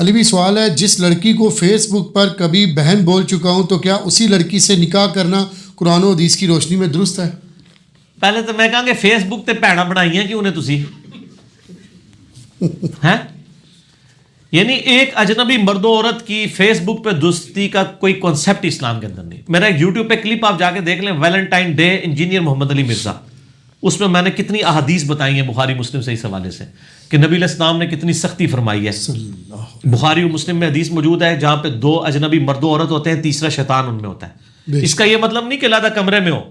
علی بھی سوال ہے، جس لڑکی کو فیس بک پر کبھی بہن بول چکا ہوں تو کیا اسی لڑکی سے نکاح کرنا قرآن و حدیث کی روشنی میں درست ہے؟ پہلے تو میں کہاں کہ فیس بک تے بھੈਣਾਂ بنائیاں کیوں نے تسی ہیں؟ یعنی ایک اجنبی مرد و عورت کی فیس بک پہ دوستی کا کوئی کنسیپٹ اسلام کے اندر نہیں. میرا ایک یوٹیوب پہ کلپ آپ جا کے دیکھ لیں، ویلنٹائن ڈے انجینئر محمد علی مرزا، اس میں میں نے کتنی احادیث بتائی ہیں بخاری مسلم سے اس حوالے سے کہ نبی علیہ السلام نے کتنی سختی فرمائی ہے. بخاری و مسلم میں حدیث موجود ہے جہاں پہ 2 اجنبی مرد و عورت ہوتے ہیں، تیسرا شیطان ان میں ہوتا ہے. اس کا یہ مطلب نہیں کہ علیحدہ کمرے میں ہو.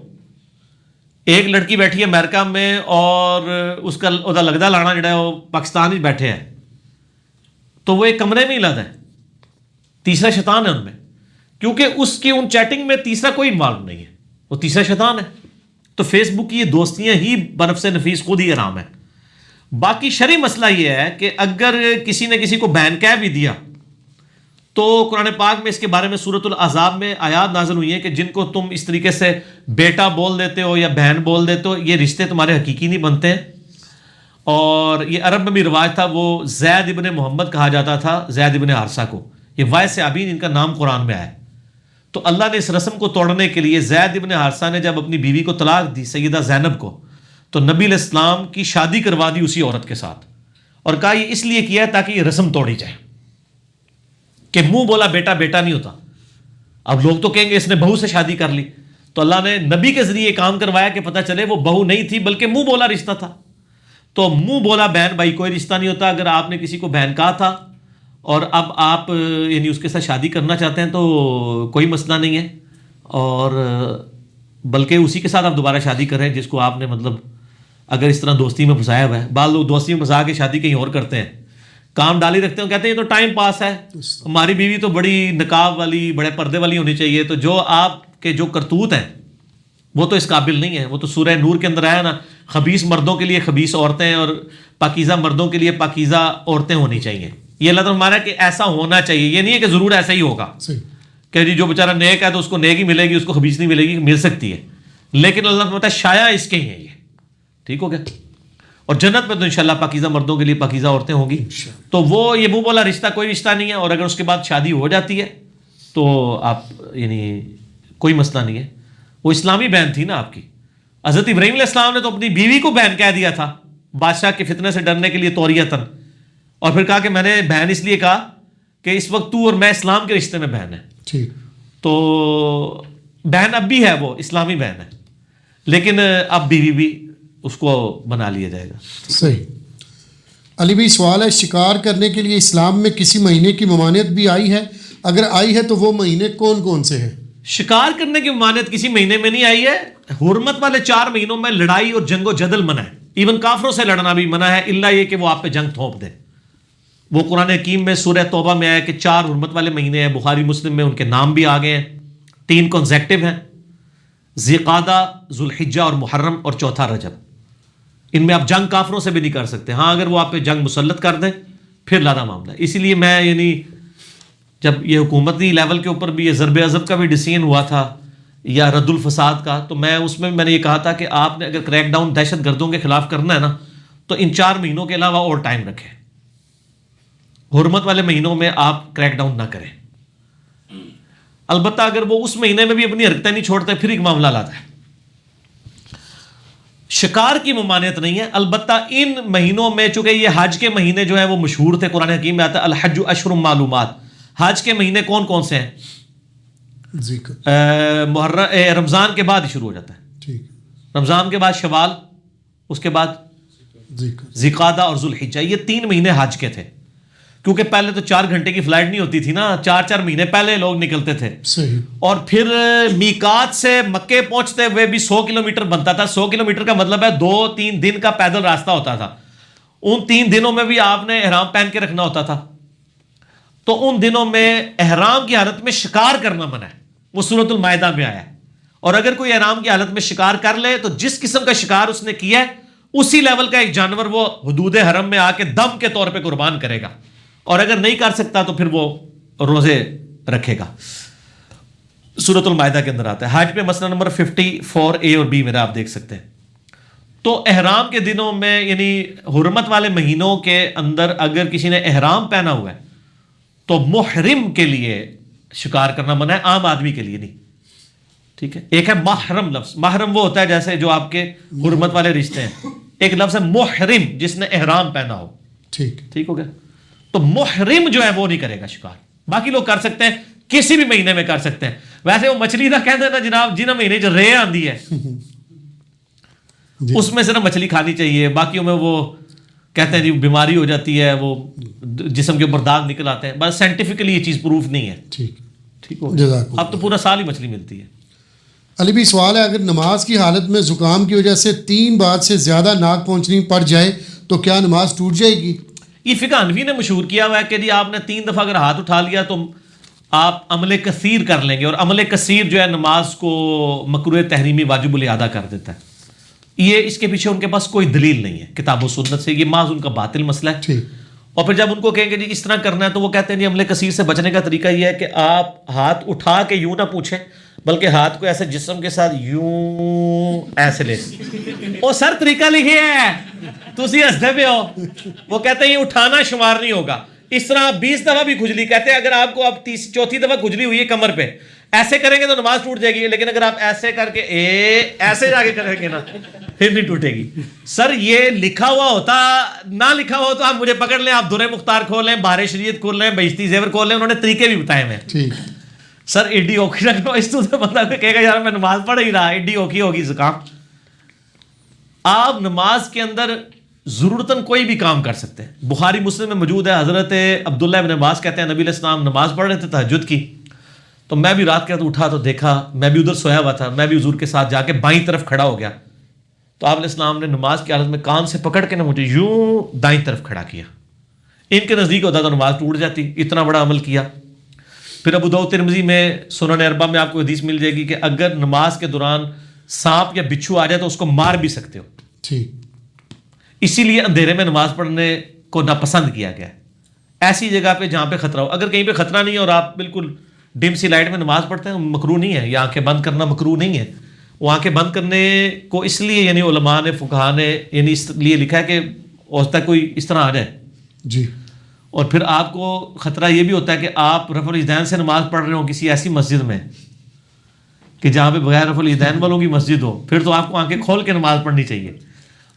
ایک لڑکی بیٹھی ہے امریکہ میں اور اس کا لگدا لانا جڑا ہے وہ پاکستان ہی بیٹھے ہیں، تو وہ ایک کمرے میں ہی علیحدہ ہے. تیسرا شیطان ہے ان میں، کیونکہ اس کی ان چیٹنگ میں تیسرا کوئی معلوم نہیں ہے، وہ تیسرا شیطان ہے. تو فیس بک کی یہ دوستیاں ہی بنفس نفیس خود ہی حرام ہے. باقی شرعی مسئلہ یہ ہے کہ اگر کسی نے کسی کو بہن کہہ بھی دیا تو قرآن پاک میں اس کے بارے میں سورۃ الاحزاب میں آیات نازل ہوئی ہیں کہ جن کو تم اس طریقے سے بیٹا بول دیتے ہو یا بہن بول دیتے ہو، یہ رشتے تمہارے حقیقی نہیں بنتے ہیں. اور یہ عرب میں بھی رواج تھا، وہ زید ابن محمد کہا جاتا تھا زید ابن حارثہ کو، یہ وائس ابین ان کا نام قرآن میں آیا. تو اللہ نے اس رسم کو توڑنے کے لیے زید ابن حارثہ نے جب اپنی بیوی کو طلاق دی سیدہ زینب کو، تو نبی علیہ السلام کی شادی کروا دی اسی عورت کے ساتھ، اور کہا یہ اس لیے کیا ہے تاکہ یہ رسم توڑی جائے کہ منہ بولا بیٹا بیٹا نہیں ہوتا. اب لوگ تو کہیں گے اس نے بہو سے شادی کر لی، تو اللہ نے نبی کے ذریعے کام کروایا کہ پتہ چلے وہ بہو نہیں تھی بلکہ منہ بولا رشتہ تھا. تو منہ بولا بہن بھائی کوئی رشتہ نہیں ہوتا. اگر آپ نے کسی کو بہن کہا تھا اور اب آپ یعنی اس کے ساتھ شادی کرنا چاہتے ہیں تو کوئی مسئلہ نہیں ہے، اور بلکہ اسی کے ساتھ آپ دوبارہ شادی کریں جس کو آپ نے مطلب اگر اس طرح دوستی میں پھنسایا ہوا ہے. بعض لوگ دوستی میں پھنسا کے شادی کہیں اور کرتے ہیں، کام ڈالی رکھتے ہیں، کہتے ہیں یہ تو ٹائم پاس ہے، ہماری بیوی تو بڑی نقاب والی بڑے پردے والی ہونی چاہیے. تو جو آپ کے جو کرتوت ہیں وہ تو اس قابل نہیں ہے. وہ تو سورہ نور کے اندر آیا نا، خبیث مردوں کے لیے خبیث عورتیں اور پاکیزہ مردوں کے لیے پاکیزہ عورتیں ہونی چاہیے. یہ اللہ تعالیٰ ہمارا کہ ایسا ہونا چاہیے، یہ نہیں ہے کہ ضرور ایسا ہی ہوگا کہ جی جو بیچارہ نیک ہے تو اس کو نیک ہی ملے گی، اس کو خبیث نہیں ملے گی، مل سکتی ہے، لیکن اللہ تعالیٰ شایا اس کے ہی ہیں یہ. ٹھیک ہو گیا؟ اور جنت میں تو انشاءاللہ پاکیزہ مردوں کے لیے پاکیزہ عورتیں ہوں گی. تو وہ یہ منہ بولا رشتہ کوئی رشتہ نہیں ہے، اور اگر اس کے بعد شادی ہو جاتی ہے تو آپ یعنی کوئی مسئلہ نہیں ہے. وہ اسلامی بہن تھی نا آپ کی. حضرت ابراہیم علیہ السلام نے تو اپنی بیوی کو بہن کہہ دیا تھا بادشاہ کے فتنے سے ڈرنے کے لیے توریتن، اور پھر کہا کہ میں نے بہن اس لیے کہا کہ اس وقت تو اور میں اسلام کے رشتے میں بہن ہے. ٹھیک. تو بہن اب بھی ہے، وہ اسلامی بہن ہے، لیکن اب بیوی بھی اس کو بنا لیا جائے گا. صحیح. علی بھائی سوال ہے، شکار کرنے کے لیے اسلام میں کسی مہینے کی ممانعت بھی آئی ہے؟ اگر آئی ہے تو وہ مہینے کون کون سے ہیں؟ شکار کرنے کی ممانعت کسی مہینے میں نہیں آئی ہے. حرمت والے 4 مہینوں میں لڑائی اور جنگ و جدل منع ہے، ایون کافروں سے لڑنا بھی منع ہے، الا یہ کہ وہ آپ پہ جنگ تھوپ دے. وہ قرآن حکیم میں سورہ توبہ میں آیا کہ 4 حرمت والے مہینے ہیں. بخاری مسلم میں ان کے نام بھی آ گئے ہیں، 3 کنزیکٹیو ہیں، ذی قعدہ، ذوالحجہ اور محرم، اور چوتھا رجب. ان میں آپ جنگ کافروں سے بھی نہیں کر سکتے. ہاں اگر وہ آپ پہ جنگ مسلط کر دیں پھر لادا معاملہ ہے. اسی لیے میں یعنی جب یہ حکومتی لیول کے اوپر بھی یہ ضرب عضب کا بھی ڈیسیژن ہوا تھا یا رد الفساد کا، تو میں اس میں نے یہ کہا تھا کہ آپ نے اگر کریک ڈاؤن دہشت گردوں کے خلاف کرنا ہے نا تو ان 4 مہینوں کے علاوہ اور ٹائم رکھیں. حرمت والے مہینوں میں آپ کریک ڈاؤن نہ کریں. البتہ اگر وہ اس مہینے میں بھی اپنی حرکتیں نہیں چھوڑتے پھر ایک معاملہ لاتا ہے. شکار کی ممانعت نہیں ہے، البتہ ان مہینوں میں چونکہ یہ حج کے مہینے جو ہیں وہ مشہور تھے، قرآن حکیم میں آتا ہے الحج اشہر معلومات. حج کے مہینے کون کون سے ہیں؟ رمضان کے بعد ہی شروع ہو جاتا ہے. ٹھیک. رمضان کے بعد شوال، اس کے بعد ذی قعدہ اور ذوالحجہ. یہ 3 مہینے حج کے تھے، کیونکہ پہلے تو 4 گھنٹے کی فلائٹ نہیں ہوتی تھی نا، 4 مہینے پہلے لوگ نکلتے تھے. صحیح. اور پھر میقات سے مکے پہنچتے ہوئے بھی 100 کلومیٹر بنتا تھا. 100 کلومیٹر کا مطلب ہے 2-3 دن کا پیدل راستہ ہوتا تھا. ان 3 دنوں میں بھی آپ نے احرام پہن کے رکھنا ہوتا تھا. تو ان دنوں میں احرام کی حالت میں شکار کرنا منع ہے، وہ سورۃ المائدہ میں آیا ہے. اور اگر کوئی احرام کی حالت میں شکار کر لے تو جس قسم کا شکار اس نے کیا ہے اسی لیول کا ایک جانور وہ حدود حرم میں آ کے دم کے طور پہ قربان کرے گا. اور اگر نہیں کر سکتا تو پھر وہ روزے رکھے گا. سورۃ المائدہ کے اندر آتا ہے. حج پہ مسئلہ نمبر 54A اور B میرا آپ دیکھ سکتے ہیں. تو احرام کے دنوں میں یعنی حرمت والے مہینوں کے اندر اگر کسی نے احرام پہنا ہوا ہے تو محرم کے لیے شکار کرنا منع ہے، عام آدمی کے لیے نہیں. ٹھیک ہے. ایک ہے محرم لفظ. محرم وہ ہوتا ہے جیسے جو آپ کے حرمت والے رشتے ہیں. ایک لفظ ہے محرم جس نے احرام پہنا ہو. ٹھیک ہو گیا. تو محرم جو ہے وہ نہیں کرے گا شکار. باقی لوگ کر سکتے ہیں، کسی بھی مہینے میں کر سکتے ہیں. ویسے وہ مچھلی نہ کہتے ہیں نا جناب، جنہیں مہینے جو رے آندی ہے اس میں صرف مچھلی کھانی چاہیے، باقیوں میں وہ کہتے ہیں جی بیماری ہو جاتی ہے، وہ جسم کے اوپر داغ نکل آتے ہیں. بس سائنٹیفکلی یہ چیز پروف نہیں ہے. ٹھیک ہو. اب تو پورا سال ہی مچھلی ملتی ہے. علی بھی سوال ہے، اگر نماز کی حالت میں زکام کی وجہ سے 3 بار سے زیادہ ناک پہنچنی پڑ جائے تو کیا نماز ٹوٹ جائے گی؟ یہ فقہ حنفی نے مشہور کیا ہوا ہے کہ جی آپ نے 3 دفعہ اگر ہاتھ اٹھا لیا تو آپ عمل کثیر کر لیں گے، اور عمل کثیر جو ہے نماز کو مکروہ تحریمی واجب الادا کر دیتا ہے. یہ اس کے پیچھے ان کے پاس کوئی دلیل نہیں ہے کتاب و سنت سے، یہ محض ان کا باطل مسئلہ ہے. اور پھر جب ان کو کہیں گے جی اس طرح کرنا ہے تو وہ کہتے ہیں جی عمل کثیر سے بچنے کا طریقہ یہ ہے کہ آپ ہاتھ اٹھا کے یوں نہ پوچھیں، بلکہ ہاتھ کو ایسے جسم کے ساتھ یوں ایسے لے. وہ سر طریقہ لکھے ہے تسی ہسدے پہ ہو. وہ کہتے ہیں یہ اٹھانا شمار نہیں ہوگا. اس طرح آپ 20 دفعہ بھی کھجلی، کہتے ہیں اگر آپ کو اب 34 دفعہ کھجلی ہوئی ہے کمر پہ، ایسے کریں گے تو نماز ٹوٹ جائے گی، لیکن اگر آپ ایسے کر کے ایسے جا کے کریں گے نا پھر نہیں ٹوٹے گی. سر یہ لکھا ہوا ہوتا، نہ لکھا ہوا تو آپ مجھے پکڑ لیں، آپ درِ مختار کھول لیں، بہار شریعت کھول لیں، بہشتی زیور کھول لیں، انہوں نے طریقے بھی بتائے ہوئے. سر ایڈی اوکھی رکھنا، اس تو بندہ کہے گا یار میں نماز پڑھ ہی رہا، ایڈی اوکھی ہوگی زکام. آپ نماز کے اندر ضرورتاً کوئی بھی کام کر سکتے ہیں. بخاری مسلم میں موجود ہے، حضرت عبداللہ ابن عباس کہتے ہیں نبی علیہ السلام نماز پڑھ رہے تھے تہجد کی، تو میں بھی رات کے وقت اٹھا تو دیکھا، میں بھی ادھر سویا ہوا تھا، میں بھی حضور کے ساتھ جا کے بائیں طرف کھڑا ہو گیا. تو آپ علیہ السلام نے نماز کی حالت میں کان سے پکڑ کے نا مجھے یوں دائیں طرف کھڑا کیا. ان کے نزدیک ہوتا تو نماز ٹوٹ جاتی، اتنا بڑا عمل کیا. پھر ابو داؤد ترمذی میں سنن اربعہ میں آپ کو حدیث مل جائے گی کہ اگر نماز کے دوران سانپ یا بچھو آ جائے تو اس کو مار بھی سکتے ہو. اسی لیے اندھیرے میں نماز پڑھنے کو ناپسند کیا گیا ہے. ایسی جگہ پہ جہاں پہ خطرہ ہو. اگر کہیں پہ خطرہ نہیں ہے اور آپ بالکل ڈم سی لائٹ میں نماز پڑھتے ہیں مکروہ نہیں ہے، یا آنکھیں بند کرنا مکروہ نہیں ہے. وہ آنکھیں بند کرنے کو اس لیے یعنی علماء نے فقہاء نے یعنی اس لیے لکھا ہے کہ ہو سکتا ہے کوئی اس طرح آ جائے. جی. اور پھر آپ کو خطرہ یہ بھی ہوتا ہے کہ آپ رفع الیدین سے نماز پڑھ رہے ہو کسی ایسی مسجد میں کہ جہاں پہ بغیر رفع الیدین والوں کی مسجد ہو، پھر تو آپ کو آنکھیں کھول کے نماز پڑھنی چاہیے.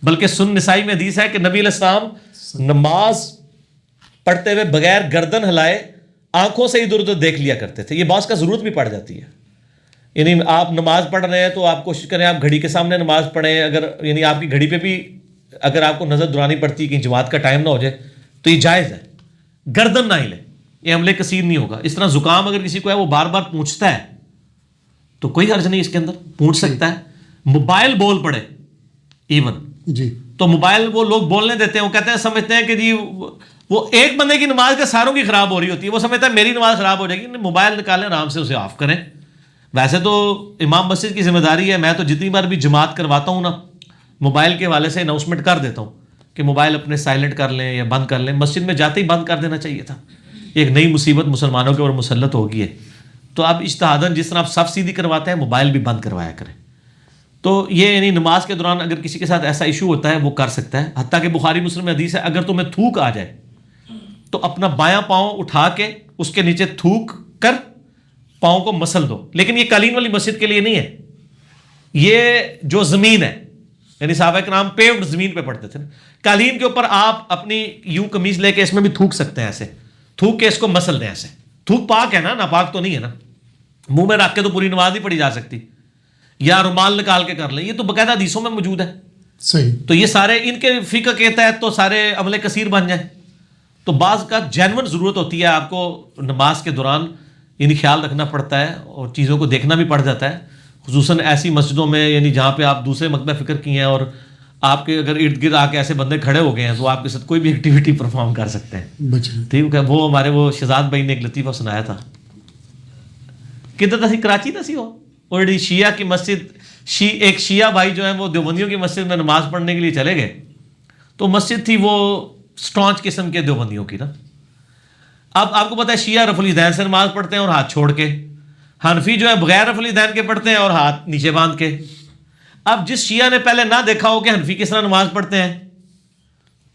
بلکہ سنن نسائی میں حدیث ہے کہ نبی علیہ السلام نماز پڑھتے ہوئے بغیر گردن ہلائے آنکھوں سے ادھر ادھر دیکھ لیا کرتے تھے. یہ بعض کا ضرورت بھی پڑ جاتی ہے. یعنی آپ نماز پڑھ رہے ہیں تو آپ کوشش کریں آپ گھڑی کے سامنے نماز پڑھیں. اگر یعنی آپ کی گھڑی پہ بھی اگر آپ کو نظر دورانی پڑتی ہے کہ جماعت کا ٹائم نہ ہو جائے تو یہ جائز ہے. گردن نہ ہلے، یہ عمل کثیر نہیں ہوگا. اس طرح زکام اگر کسی کو ہے وہ بار بار پونچھتا ہے تو کوئی حرج نہیں اس کے اندر، پونچھ سکتا ہے. موبائل بول پڑے ایون جی تو موبائل وہ لوگ بولنے دیتے ہیں، وہ کہتے ہیں سمجھتے ہیں کہ جی وہ ایک بندے کی نماز کے ساروں کی خراب ہو رہی ہوتی ہے، وہ سمجھتا ہے میری نماز خراب ہو جائے گی. موبائل نکالیں آرام سے اسے آف کریں. ویسے تو امام مسجد کی ذمہ داری ہے، میں تو جتنی بار بھی جماعت کرواتا ہوں نا موبائل کے حوالے سے اناؤنسمنٹ کر دیتا ہوں کہ موبائل اپنے سائلنٹ کر لیں یا بند کر لیں. مسجد میں جاتے ہی بند کر دینا چاہیے تھا. ایک نئی مصیبت مسلمانوں کے اوپر مسلط ہو گئی ہے. تو آپ اجتہاداً جس طرح آپ صف سیدھی کرواتے ہیں موبائل بھی بند کروایا کریں. تو یہ یعنی نماز کے دوران اگر کسی کے ساتھ ایسا ایشو ہوتا ہے وہ کر سکتا ہے. حتیٰ کہ بخاری مسلم میں حدیث ہے اگر تمہیں تھوک آ جائے تو اپنا بایاں پاؤں اٹھا کے اس کے نیچے تھوک کر پاؤں کو مسل دو. لیکن یہ قالین والی مسجد کے لیے نہیں ہے، یہ جو زمین ہے یعنی صحابہ کرام پیوڈ زمین پہ پڑھتے تھے. قالین کے اوپر آپ اپنی یوں قمیض لے کے اس میں بھی تھوک سکتے ہیں، ایسے تھوک کے اس کو مسل دیں. ایسے تھوک پاک ہے نا، ناپاک تو نہیں ہے نا. منہ میں رکھ کے تو پوری نماز نہیں پڑھی جا سکتی، یا رومال نکال کے کر لیں. یہ تو باقاعدہ حدیثوں میں موجود ہے. صحیح. تو یہ سارے ان کے فقہ کے تحت تو سارے عمل کثیر بن جائیں. تو بعض کا جینون ضرورت ہوتی ہے آپ کو نماز کے دوران یعنی خیال رکھنا پڑتا ہے اور چیزوں کو دیکھنا بھی پڑ جاتا ہے، خصوصاً ایسی مسجدوں میں یعنی جہاں پہ آپ دوسرے مکتبہ فکر کی ہیں اور آپ کے اگر ارد گرد آ کے ایسے بندے کھڑے ہو گئے ہیں تو آپ کے ساتھ کوئی بھی ایکٹیویٹی پرفارم کر سکتے ہیں. ٹھیک ہے. وہ ہمارے وہ شہزاد بھائی نے ایک لطیفہ سنایا تھا. کدھر تھی؟ کراچی تھی وہ اور شیعہ کی مسجد ایک شیعہ بھائی جو ہیں وہ دیوبندیوں کی مسجد میں نماز پڑھنے کے لیے چلے گئے. تو مسجد تھی وہ اسٹانچ قسم کے دیوبندیوں کی نا. اب آپ کو پتہ ہے شیعہ رفع الیدین سے نماز پڑھتے ہیں اور ہاتھ چھوڑ کے، حنفی جو ہے بغیر رفع الیدین کے پڑھتے ہیں اور ہاتھ نیچے باندھ کے. اب جس شیعہ نے پہلے نہ دیکھا ہو کہ حنفی کس طرح نماز پڑھتے ہیں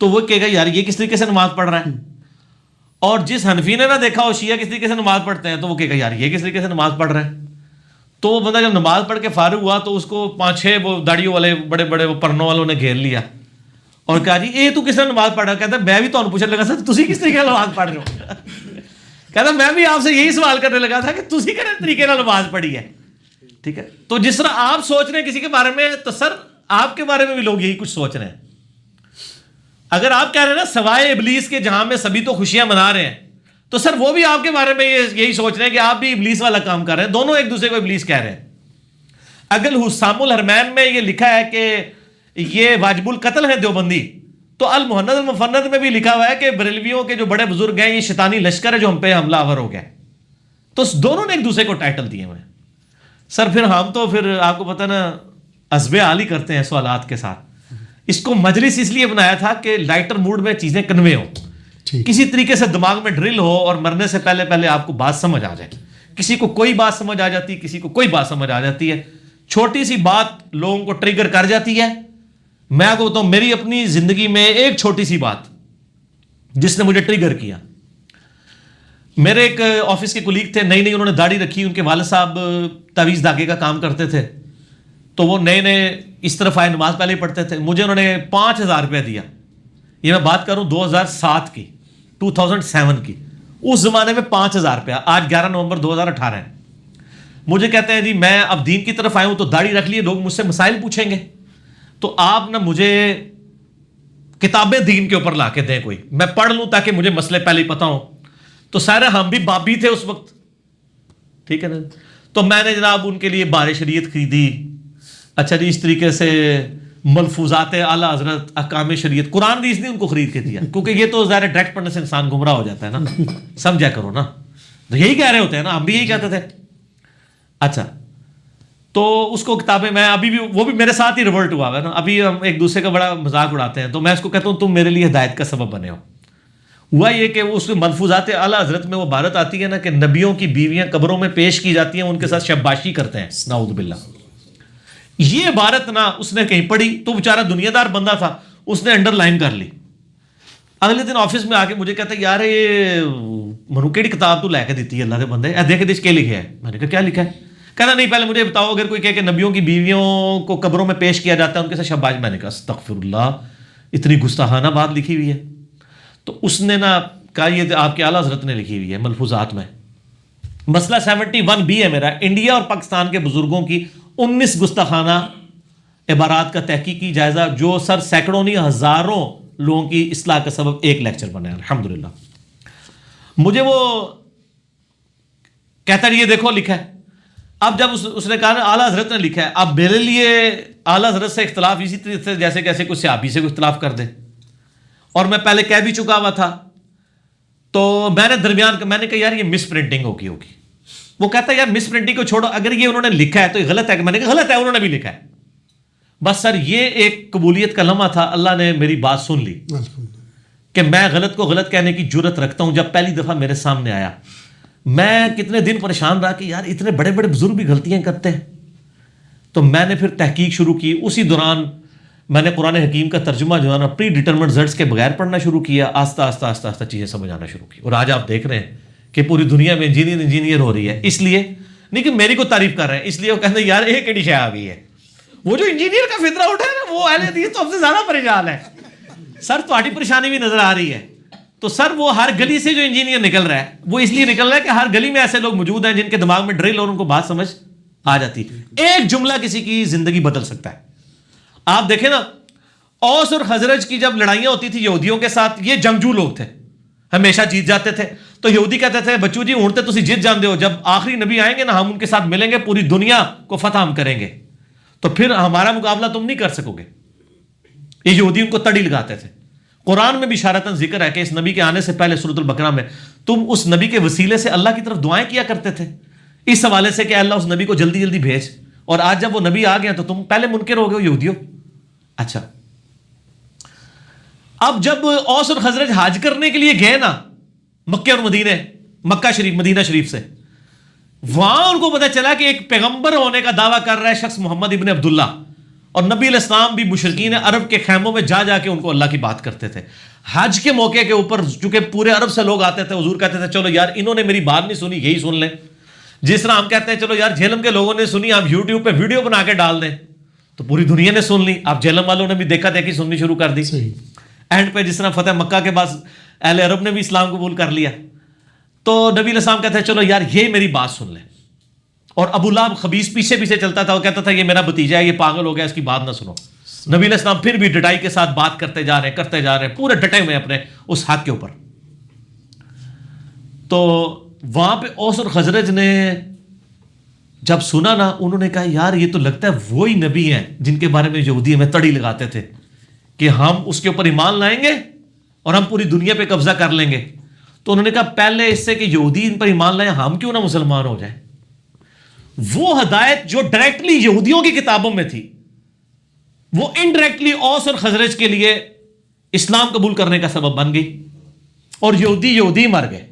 تو وہ کہے گا یار یہ کس طریقے سے نماز پڑھ رہا ہے. اور جس حنفی نے نہ دیکھا ہو شیعہ کس طریقے سے نماز پڑھتے ہیں تو وہ کہے گا یار یہ کس طریقے سے نماز پڑھ رہے ہیں. تو وہ بندہ جب نماز پڑھ کے فارغ ہوا تو اس کو 5-6 وہ داڑیوں والے بڑے بڑے وہ پرنوں والوں نے گھیر لیا اور کہا جی یہ تو کس طرح نماز پڑھ رہا ہے. کہتا ہے میں بھی تو پوچھنے لگا سر تسی کس طریقے سے نماز پڑھ رہے ہو. کہتا میں بھی آپ سے یہی سوال کرنے لگا تھا کہ تسی کس طریقے سے نماز پڑھی ہے. ٹھیک ہے, تو جس طرح آپ سوچ رہے ہیں کسی کے بارے میں تو سر آپ کے بارے میں بھی لوگ یہی کچھ سوچ رہے ہیں. اگر آپ کہہ رہے ہیں نا سوائے ابلیس کے جہاں میں سبھی تو خوشیاں منا رہے ہیں تو سر وہ بھی آپ کے بارے میں یہی سوچ رہے ہیں کہ آپ بھی ابلیس والا کام کر رہے ہیں. دونوں ایک دوسرے کو ابلیس کہہ رہے ہیں. اگر حسام الحرمین میں یہ لکھا ہے کہ یہ واجب القتل ہے دیوبندی, تو المحند المفند میں بھی لکھا ہوا ہے کہ بریلویوں کے جو بڑے بزرگ ہیں یہ شیطانی لشکر ہے جو ہم پہ حملہ آور ہو گیا. تو دونوں نے ایک دوسرے کو ٹائٹل دیے ہوئے ہیں. سر پھر ہم تو پھر آپ کو پتہ نا عزب عالی کرتے ہیں سوالات کے ساتھ. اس کو مجلس اس لیے بنایا تھا کہ لائٹر موڈ میں چیزیں کنوے ہوں, کسی طریقے سے دماغ میں ڈرل ہو اور مرنے سے پہلے پہلے آپ کو بات سمجھ آ جائے. کسی کو کوئی بات سمجھ آ جاتی, کسی کو کوئی بات سمجھ آ جاتی ہے. چھوٹی سی بات لوگوں کو ٹریگر کر جاتی ہے. میں آپ کو بتاؤں میری اپنی زندگی میں ایک چھوٹی سی بات جس نے مجھے ٹریگر کیا. میرے ایک آفس کے کولیگ تھے, نئی انہوں نے داڑھی رکھی, ان کے والد صاحب تعویذ دھاگے کا کام کرتے تھے, تو وہ نئے اس طرف آئے, نماز پہلے ہی پڑھتے تھے. مجھے انہوں نے 5,000 روپیہ دیا. یہ میں بات کروں 2007 کی, 2007 کی. اس زمانے میں 5,000 روپیہ, آج 11 نومبر 2018 ہے. مجھے کہتے ہیں جی میں اب دین کی طرف آیا ہوں تو داڑھی رکھ لیے, لوگ مجھ سے مسائل پوچھیں گے, تو آپ نہ مجھے کتابیں دین کے اوپر لا کے دیں کوئی, میں پڑھ لوں تاکہ مجھے مسئلے پہلے ہی پتہ ہوں. تو سارے ہم بھی باپ بھی تھے اس وقت, ٹھیک ہے نا. تو میں نے جناب ان کے لیے بار شریعت خریدی. اچھا جی, اس طریقے سے ملفوظات اعلیٰ حضرت, احکام شریعت, قرآن بھی اس نے ان کو خرید کے دیا, کیونکہ یہ تو ظاہر ڈائریکٹ پڑھنے سے انسان گمراہ ہو جاتا ہے نا, سمجھا کرو نا. تو یہی کہہ رہے ہوتے ہیں نا, ہم بھی یہی کہتے تھے. اچھا, تو اس کو کتابیں میں ابھی بھی, وہ بھی میرے ساتھ ہی ریورٹ ہوا ہے نا. ابھی ہم ایک دوسرے کا بڑا مذاق اڑاتے ہیں, تو میں اس کو کہتا ہوں تم میرے لیے ہدایت کا سبب بنے ہو. ہوا یہ کہ اس میں ملفوظات اعلیٰ حضرت میں وہ عبارت آتی ہے نا کہ نبیوں کی بیویاں قبروں میں پیش کی جاتی ہیں, ان کے ساتھ شباشی کرتے ہیں, نعوذ باللہ. یہ عبارت نا اس نے کہیں پڑھی, تو بیچارہ دنیا دار بندہ تھا, اس نے انڈر لائن کر لی. اگلے دن آفس میں آ کے مجھے کہتا ہے یار یہ منو کیڑی کتاب تو لے کے دیتی ہے اللہ کے بندے, دیکھ دیش کیا لکھا ہے. میں نے کہا کیا لکھا ہے؟ کہنا نہیں پہلے مجھے بتاؤ, اگر کوئی کہے کہ نبیوں کی بیویوں کو قبروں میں پیش کیا جاتا ہے ان کے ساتھ شباش. میں نے کہا استغفر اللہ, اتنی گستاخانہ بات لکھی ہوئی ہے. تو اس نے نا کہا یہ آپ کے اعلیٰ حضرت نے لکھی ہوئی ہے ملفوظات میں. مسئلہ 71B ہے میرا, انڈیا اور پاکستان کے بزرگوں کی 19 گستاخانہ عبارات کا تحقیقی جائزہ, جو سر سینکڑوں نہیں ہزاروں لوگوں کی اصلاح کا سبب ایک لیکچر بنا ہے الحمدللہ. مجھے وہ کہتا ہے یہ دیکھو لکھا ہے. اب جب اس نے کہا اعلیٰ حضرت نے لکھا ہے, اب میرے لیے اعلیٰ حضرت سے اختلاف اسی طریقے سے جیسے کیسے کوئی صحابی سے کوئی اختلاف کر دے, اور میں پہلے کہہ بھی چکا ہوا تھا. تو میں نے درمیان میں نے کہا یار یہ مس پرنٹنگ ہوگی. وہ کہتا ہے یار مس پرنٹنگ کو چھوڑو, اگر یہ انہوں نے لکھا ہے تو یہ غلط ہے. میں نے کہا غلط ہے, انہوں نے بھی لکھا ہے. بس سر یہ ایک قبولیت کا لمحہ تھا, اللہ نے میری بات سن لی کہ میں غلط کو غلط کہنے کی جرت رکھتا ہوں. جب پہلی دفعہ میرے سامنے آیا, میں کتنے دن پریشان رہا کہ یار اتنے بڑے بڑے بزرگ بھی غلطیاں کرتے ہیں. تو میں نے پھر تحقیق شروع کی. اسی دوران میں نے قرآن حکیم کا ترجمہ جو ہے نا پری ڈیٹرمنٹ ریزلٹس کے بغیر پڑھنا شروع کیا. آہستہ آہستہ آہستہ آہستہ چیزیں سمجھ آنا شروع کی, اور آج آپ دیکھ رہے ہیں کہ پوری دنیا میں انجینئر ہو رہی ہے. اس لیے نہیں کہ میری کو تعریف کر رہے ہیں, اس لیے وہ کہتے ہیں یار ایک ایڈی شے آ گئی ہے. وہ جو انجینئر کا فطرہ اٹھا ہے نا, وہ اہل حدیث تو ہم سے زیادہ پریشان ہے. سر تمہاری پریشانی بھی نظر آ رہی ہے. تو سر وہ ہر گلی سے جو انجینئر نکل رہا ہے وہ اس لیے نکل رہا ہے کہ ہر گلی میں ایسے لوگ موجود ہیں جن کے دماغ میں ڈرل اور ان کو بات سمجھ آ جاتی. ایک جملہ کسی کی زندگی بدل سکتا ہے. آپ دیکھیں نا, اوس اور خزرج کی جب لڑائیاں ہوتی تھی یہودیوں کے ساتھ, یہ جنگجو لوگ تھے, ہمیشہ جیت جاتے تھے. تو یہودی کہتے تھے بچو جی اونٹتے تسی جیت جاندے ہو, جب آخری نبی آئیں گے نا ہم ان کے ساتھ ملیں گے, پوری دنیا کو فتح ہم کریں گے, تو پھر ہمارا مقابلہ تم نہیں کر سکو گے. یہ یہودی ان کو تڑی لگاتے تھے. قرآن میں بھی اشارتاً ذکر ہے کہ اس نبی کے آنے سے پہلے سورۃ البقرہ میں تم اس نبی کے وسیلے سے اللہ کی طرف دعائیں کیا کرتے تھے, اس حوالے سے کہ اللہ اس نبی کو جلدی جلدی بھیج. اور آج جب وہ نبی آ گیا تو تم پہلے منکر ہو گئے یہودیوں. اچھا, اب جب اوس اور خزرج حج کرنے کے لیے گئے نا مکہ اور مدینہ شریف سے, وہاں ان کو پتہ چلا کہ ایک پیغمبر ہونے کا دعویٰ کر رہا ہے شخص محمد ابن عبداللہ, اور نبی علیہ السلام بھی مشرکین عرب کے خیموں میں جا جا کے ان کو اللہ کی بات کرتے تھے. حج کے موقع کے اوپر چونکہ پورے عرب سے لوگ آتے تھے, حضور کہتے تھے چلو یار انہوں نے میری بات نہیں سنی, یہی سن لیں. جس طرح ہم کہتے ہیں چلو یار جہلم کے لوگوں نے سنی, آپ یوٹیوب پہ ویڈیو بنا کے ڈال دیں, تو پوری دنیا نے سن لی. آپ جہلم والوں نے بھی دیکھا دیکھی سننی شروع کر دی. اینڈ پہ جس طرح فتح مکہ کے بعد اہل عرب نے بھی اسلام قبول کر لیا, تو نبی علیہ السلام کہتے ہیں چلو یار یہ میری بات سن لیں. اور ابو لہب خبیث پیچھے پیچھے چلتا تھا, وہ کہتا تھا یہ میرا بھتیجا ہے, یہ پاگل ہو گیا, اس کی بات نہ سنو. نبی علیہ السلام پھر بھی ڈٹائی کے ساتھ بات کرتے جا رہے ہیں, پورے ڈٹے ہوئے اپنے اس حق کے اوپر. تو وہاں پہ اوس اور خزرج نے جب سنا نا, انہوں نے کہا یار یہ تو لگتا ہے وہی نبی ہیں جن کے بارے میں یہودی ہمیں تڑی لگاتے تھے کہ ہم اس کے اوپر ایمان لائیں گے اور ہم پوری دنیا پہ قبضہ کر لیں گے. تو انہوں نے کہا پہلے اس سے کہ یہودی ان پر ایمان لائیں, ہم کیوں نہ مسلمان ہو جائیں. وہ ہدایت جو ڈائریکٹلی یہودیوں کی کتابوں میں تھی, وہ انڈائریکٹلی اوس اور خزرج کے لیے اسلام قبول کرنے کا سبب بن گئی, اور یہودی مر گئے.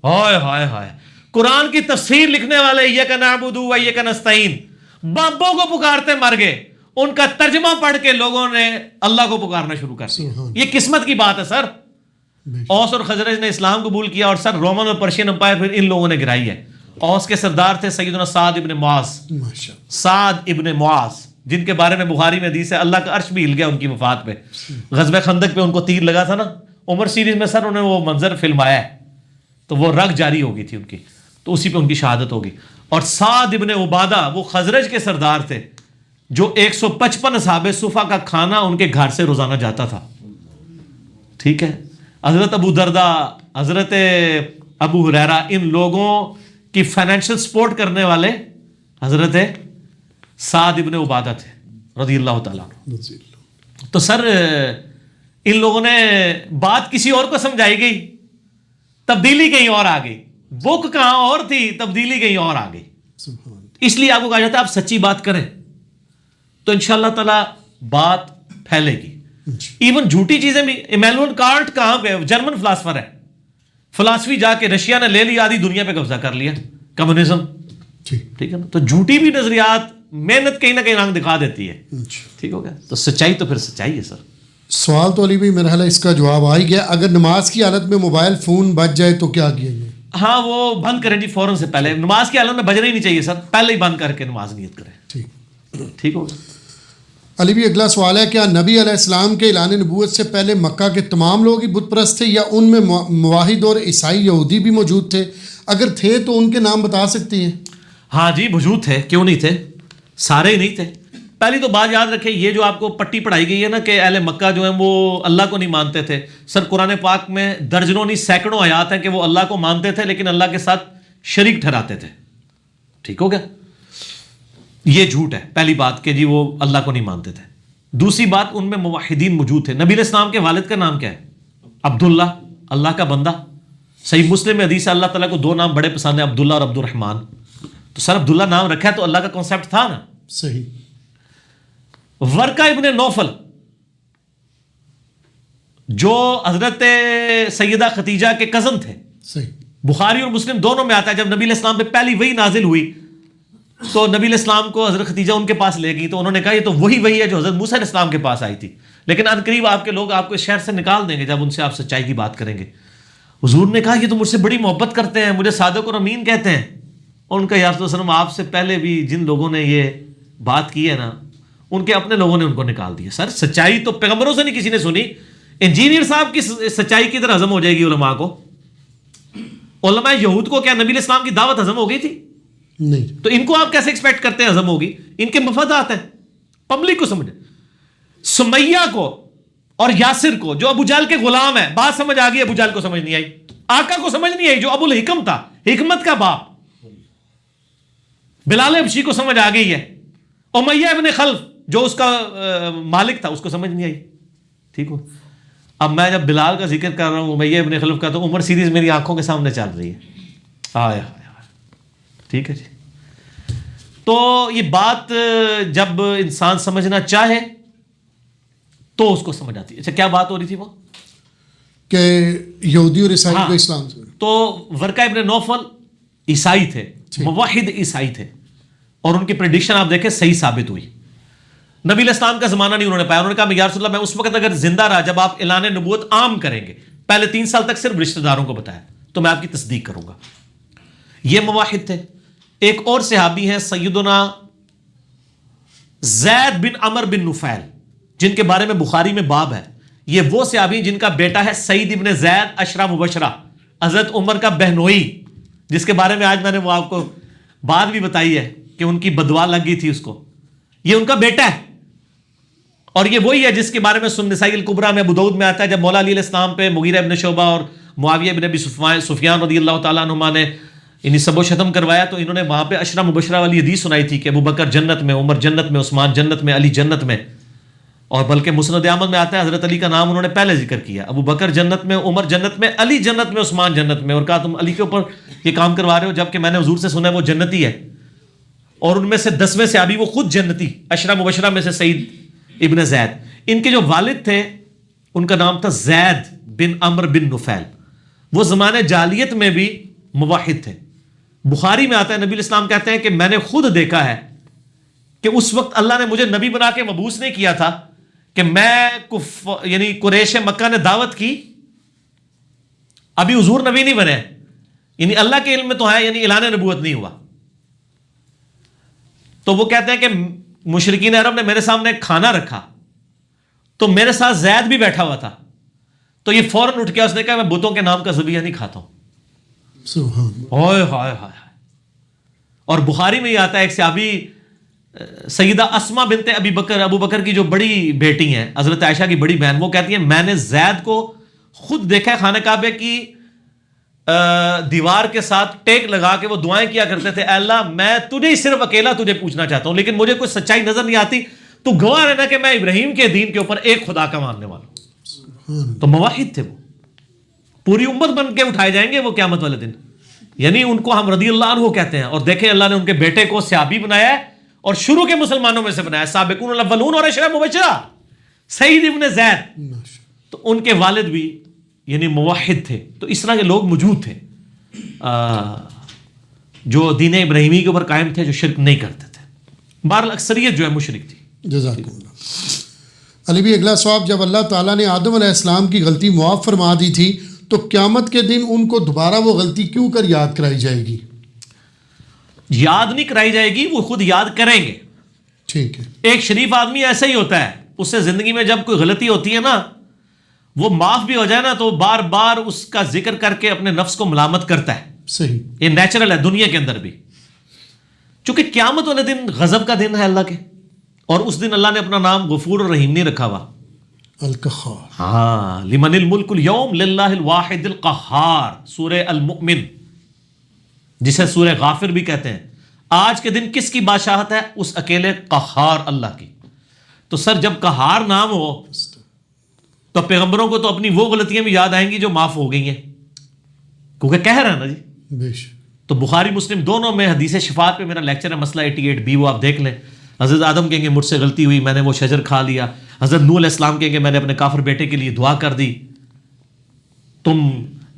ہائے ہائے ہائے, قرآن کی تفسیر لکھنے والے ایاک نعبد و ایاک نستعین بابوں کو پکارتے مر گئے. ان کا ترجمہ پڑھ کے لوگوں نے اللہ کو پکارنا شروع کر دیا. یہ قسمت کی بات ہے سر. اوس اور خزرج نے اسلام قبول کیا, اور سر رومن اور پرشین امپائر پھر ان لوگوں نے گرائی ہے. اوس کے سردار تھے سیدنا سعد ابن معاذ, جن کے بارے میں بخاری میں حدیث ہے اللہ کا عرش بھی ہل گیا ان کی وفات پہ. غزوہ خندق پہ ان کو تیر لگا تھا نا, عمر سیریز میں سر انہوں نے وہ منظر فلمایا ہے, تو وہ رگ جاری ہو گئی تھی ان کی, تو اسی پہ ان کی شہادت ہوگی. اور سعد ابن عبادہ وہ خزرج کے سردار تھے, جو 155 اصحاب صفا کا کھانا ان کے گھر سے روزانہ جاتا تھا. ٹھیک ہے, حضرت ابو دردہ, حضرت ابو ہریرہ, ان لوگوں کی فائنینشیل سپورٹ کرنے والے حضرت سعد ابن عبادہ تھے رضی اللہ تعالیٰ. تو سر ان لوگوں نے بات کسی اور کو سمجھائی گئی, تبدیلی کہیں اور آ گئی. بک کہاں اور تھی, تبدیلی کہیں اور آ گئی. اس لیے آپ کو کہا جاتا ہے آپ سچی بات کریں تو انشاءاللہ تعالیٰ بات پھیلے گی. ایون جھوٹی چیزیں بھی, ایمینوئل کانٹ کہاں پہ, جرمن فلاسفر ہے, فلاسفی جا کے رشیا نے لے لیا, آدھی دنیا پہ قبضہ کر لیا, کمیونزم. ٹھیک ہے نا, تو جھوٹی بھی نظریات محنت کہیں نہ کہیں رنگ دکھا دیتی ہے. ٹھیک ہو گیا, تو سچائی تو پھر سچائی ہے سر. سوال تو علی بھائی میرا خیال ہے اس کا جواب آ ہی گیا. اگر نماز کی حالت میں موبائل فون بج جائے تو کیا کیا جائے؟ ہاں وہ بند کریں جی فوراً سے پہلے. نماز کی حالت میں بجنا ہی نہیں چاہیے سر, پہلے ہی بند کر کے نماز نیت کریں. ٹھیک ہو گیا. علی بھی اگلا سوال ہے, کیا نبی علیہ السلام کے اعلان نبوت سے پہلے مکہ کے تمام لوگ ہی بت پرست تھے, یا ان میں موحد اور عیسائی یہودی بھی موجود تھے؟ اگر تھے تو ان کے نام بتا سکتے ہیں؟ ہاں جی موجود تھے, کیوں نہیں تھے, سارے ہی نہیں تھے. پہلی تو بات یاد رکھیں, یہ جو آپ کو پٹی پڑھائی گئی ہے نا کہ اہل مکہ جو ہیں وہ اللہ کو نہیں مانتے تھے, سر قرآن پاک میں درجنوں نہیں سینکڑوں آیات ہیں کہ وہ اللہ کو مانتے تھے لیکن اللہ کے ساتھ شریک ٹھہراتے تھے. ٹھیک ہو گیا, یہ جھوٹ ہے پہلی بات کہ جی وہ اللہ کو نہیں مانتے تھے. دوسری بات, ان میں موحدین موجود تھے. نبی علیہ السلام کے والد کا نام کیا ہے؟ عبداللہ, اللہ کا بندہ. صحیح مسلم میں حدیث ہے اللہ تعالیٰ کو دو نام بڑے پسند ہیں, عبداللہ اور عبد الرحمن. تو سر عبداللہ نام رکھا ہے تو اللہ کا کانسیپٹ تھا نا. صحیح. ورقہ ابن نوفل جو حضرت سیدہ خدیجہ کے کزن تھے, صحیح, بخاری اور مسلم دونوں میں آتا ہے. جب نبی علیہ السلام پہ پہلی وحی نازل ہوئی تو نبی علیہ السلام کو حضرت خدیجہ ان کے پاس لے گئی, تو انہوں نے کہا یہ تو وہی ہے جو حضرت موسیٰ علیہ السلام کے پاس آئی تھی, لیکن ان قریب آپ کے لوگ آپ کو اس شہر سے نکال دیں گے جب ان سے آپ سچائی کی بات کریں گے. حضور نے کہا یہ تو مجھ سے بڑی محبت کرتے ہیں, مجھے صادق اور امین کہتے ہیں. اور ان کا یا رسول اللہ وسلم آپ سے پہلے بھی جن لوگوں نے یہ بات کی ہے نا, ان کے اپنے لوگوں نے ان کو نکال دیا. سر سچائی تو پیغمبروں سے نہیں کسی نے سنی. انجینئر صاحب کی سچائی کی طرح ہضم ہو جائے گی علماء کو؟ علماء یہود کو کیا نبی علیہ السلام کی دعوت ہضم ہو گئی تھی؟ نہیں. تو ان کو آپ کیسے ایکسپیکٹ کرتے ہیں ہضم ہوگی؟ ان کے مفادات ہیں, پبلک کو سمجھے. سمیہ کو اور یاسر کو جو ابو جہل کے غلام ہیں, بات سمجھ آ گئی, ابو جہل کو سمجھ نہیں آئی, آقا کو سمجھ نہیں آئی جو ابو الحکم تھا, حکمت کا باپ. بلال حبشی کو سمجھ آ گئی ہے, امیہ ابن خلف جو اس کا مالک تھا اس کو سمجھ نہیں آئی. ٹھیک ہو, اب میں جب بلال کا ذکر کر رہا ہوں, امیہ ابن خلف کا, تو عمر سیریز میری آنکھوں کے سامنے چل رہی ہے. آیا ٹھیک ہے جی. تو یہ بات جب انسان سمجھنا چاہے تو اس کو سمجھ آتی ہے. اچھا کیا بات ہو رہی تھی وہ کہ یہودی اور عیسائی کو اسلام سے؟ تو ورقہ ابن نوفل عیسائی تھے, موحد عیسائی تھے, اور ان کی پریڈکشن آپ دیکھیں صحیح ثابت ہوئی. نبی علیہ السلام کا زمانہ نہیں انہوں نے پایا. انہوں نے کہا یا رسول اللہ میں اس وقت اگر زندہ رہا جب آپ اعلان نبوت عام کریں گے, پہلے 3 سال تک صرف رشتہ داروں کو بتایا, تو میں آپ کی تصدیق کروں گا. یہ مواحد تھے. ایک اور صحابی ہیں سیدنا زید بن عمر بن نفیل, جن کے بارے میں بخاری میں باب ہے. یہ وہ صحابی ہیں جن کا بیٹا ہے سعید ابن زید عشرہ مبشرہ, حضرت عمر کا بہنوئی, جس کے بارے میں آج میں نے وہ آپ کو بات بھی بتائی ہے کہ ان کی بددعا لگ گئی تھی اس کو. یہ ان کا بیٹا ہے, اور یہ وہی ہے جس کے بارے میں سنن نسائی الکبریٰ میں ابو داؤد میں آتا ہے جب مولا علی علیہ السلام پہ مغیرہ ابن شعبہ اور معاویہ بن ابی سفیان رضی اللہ تعالیٰ عنہما نے انہیں سب و شتم کروایا, تو انہوں نے وہاں پہ عشرہ مبشرہ والی حدیث سنائی تھی کہ ابو بکر جنت میں, عمر جنت میں, عثمان جنت میں, علی جنت میں. اور بلکہ مسند احمد میں آتا ہے حضرت علی کا نام انہوں نے پہلے ذکر کیا, ابو بکر جنت میں, عمر جنت میں, علی جنت میں, عثمان جنت میں, اور کہا تم علی کے اوپر یہ کام کروا رہے ہو جبکہ میں نے حضور سے سنا ہے وہ جنتی ہے. اور ان میں سے 10ویں صحابی وہ خود جنتی, عشرہ مبشرہ میں سے سعید ابن زید. ان کے جو والد تھے ان کا نام تھا زید بن عمر بن نفیل. وہ زمانے جاہلیت میں بھی موحد تھے. بخاری میں آتا ہے نبی علیہ السلام کہتے ہیں کہ میں نے خود دیکھا ہے کہ اس وقت اللہ نے مجھے نبی بنا کے مبعوث نہیں کیا تھا کہ میں یعنی قریش مکہ نے دعوت کی, ابھی حضور نبی نہیں بنے, یعنی اللہ کے علم میں تو ہے, یعنی اعلان نبوت نہیں ہوا. تو وہ کہتے ہیں کہ مشرکین عرب نے میرے سامنے کھانا رکھا تو میرے ساتھ زید بھی بیٹھا ہوا تھا, تو یہ فوراً اٹھ گیا, اس نے کہا میں بتوں کے نام کا ذبیحہ نہیں کھاتا ہوں. ہائے ہائے ہائے. اور بخاری میں یہ آتا ہے ایک صحابی سیدہ اسما بنت ابو بکر کی جو بڑی بیٹی ہیں حضرت عائشہ کی بڑی بہن, وہ کہتی ہیں میں نے زید کو خود دیکھا ہے خانہ کعبے کی دیوار کے ساتھ ٹیک لگا کے وہ دعائیں کیا کرتے تھے, اے اللہ میں تجھے صرف اکیلا تجھے پوچھنا چاہتا ہوں لیکن مجھے کوئی سچائی نظر نہیں آتی, تو گواہ رہنا کہ میں ابراہیم کے دین کے اوپر ایک خدا کا ماننے والا ہوں. تو موحد تھے وہ, پوری امت بن کے اٹھائے جائیں گے وہ قیامت والے دن, یعنی ان کو ہم رضی اللہ عنہ کہتے ہیں. اور دیکھیں اللہ نے ان کے بیٹے کو صحابی بنایا ہے اور شروع کے مسلمانوں میں سے بنایا, سابقون الاولون اور عشرہ مبشرہ سعید ابن زید. تو ان کے والد بھی یعنی موحد تھے. تو اس طرح کے لوگ موجود تھے جو دین ابراہیمی کے اوپر قائم تھے, جو شرک نہیں کرتے تھے. بہرحال اکثریت جو ہے مشرک تھی. جزاکم اللہ. علی بھی اگلا سواب, جب اللہ تعالیٰ نے آدم علیہ السلام کی غلطی معاف فرما دی تھی تو قیامت کے دن ان کو دوبارہ وہ غلطی کیوں کر یاد کرائی جائے گی؟ یاد نہیں کرائی جائے گی, وہ خود یاد کریں گے. ٹھیک ہے. ایک شریف آدمی ایسا ہی ہوتا ہے, اس سے زندگی میں جب کوئی غلطی ہوتی ہے نا, وہ معاف بھی ہو جائے نا تو بار بار اس کا ذکر کر کے اپنے نفس کو ملامت کرتا ہے. صحیح, یہ نیچرل ہے دنیا کے اندر بھی. چونکہ قیامت والے دن غضب کا دن ہے اللہ کے, اور اس دن اللہ نے اپنا نام غفور الرحیم نہیں رکھا ہوا, القہار. ہاں, لمن الملک اليوم للہ الواحد القہار, سورہ المؤمن جسے سورہ غافر بھی کہتے ہیں. آج کے دن کس کی بادشاہت ہے؟ اس اکیلے قہار اللہ کی. تو سر جب قہار نام ہو تو پیغمبروں کو تو اپنی وہ غلطیاں بھی یاد آئیں گی جو معاف ہو گئی ہیں, کیونکہ کہہ رہا ہے نا جی. بے شک. تو بخاری مسلم دونوں میں حدیث شفاعت پہ میرا لیکچر ہے, مسئلہ 88B, وہ آپ دیکھ لیں. حضرت آدم کہیں گے مجھ سے غلطی ہوئی, میں نے وہ شجر کھا لیا. حضرت نوح علیہ السلام کہیں گے میں نے اپنے کافر بیٹے کے لیے دعا کر دی. تم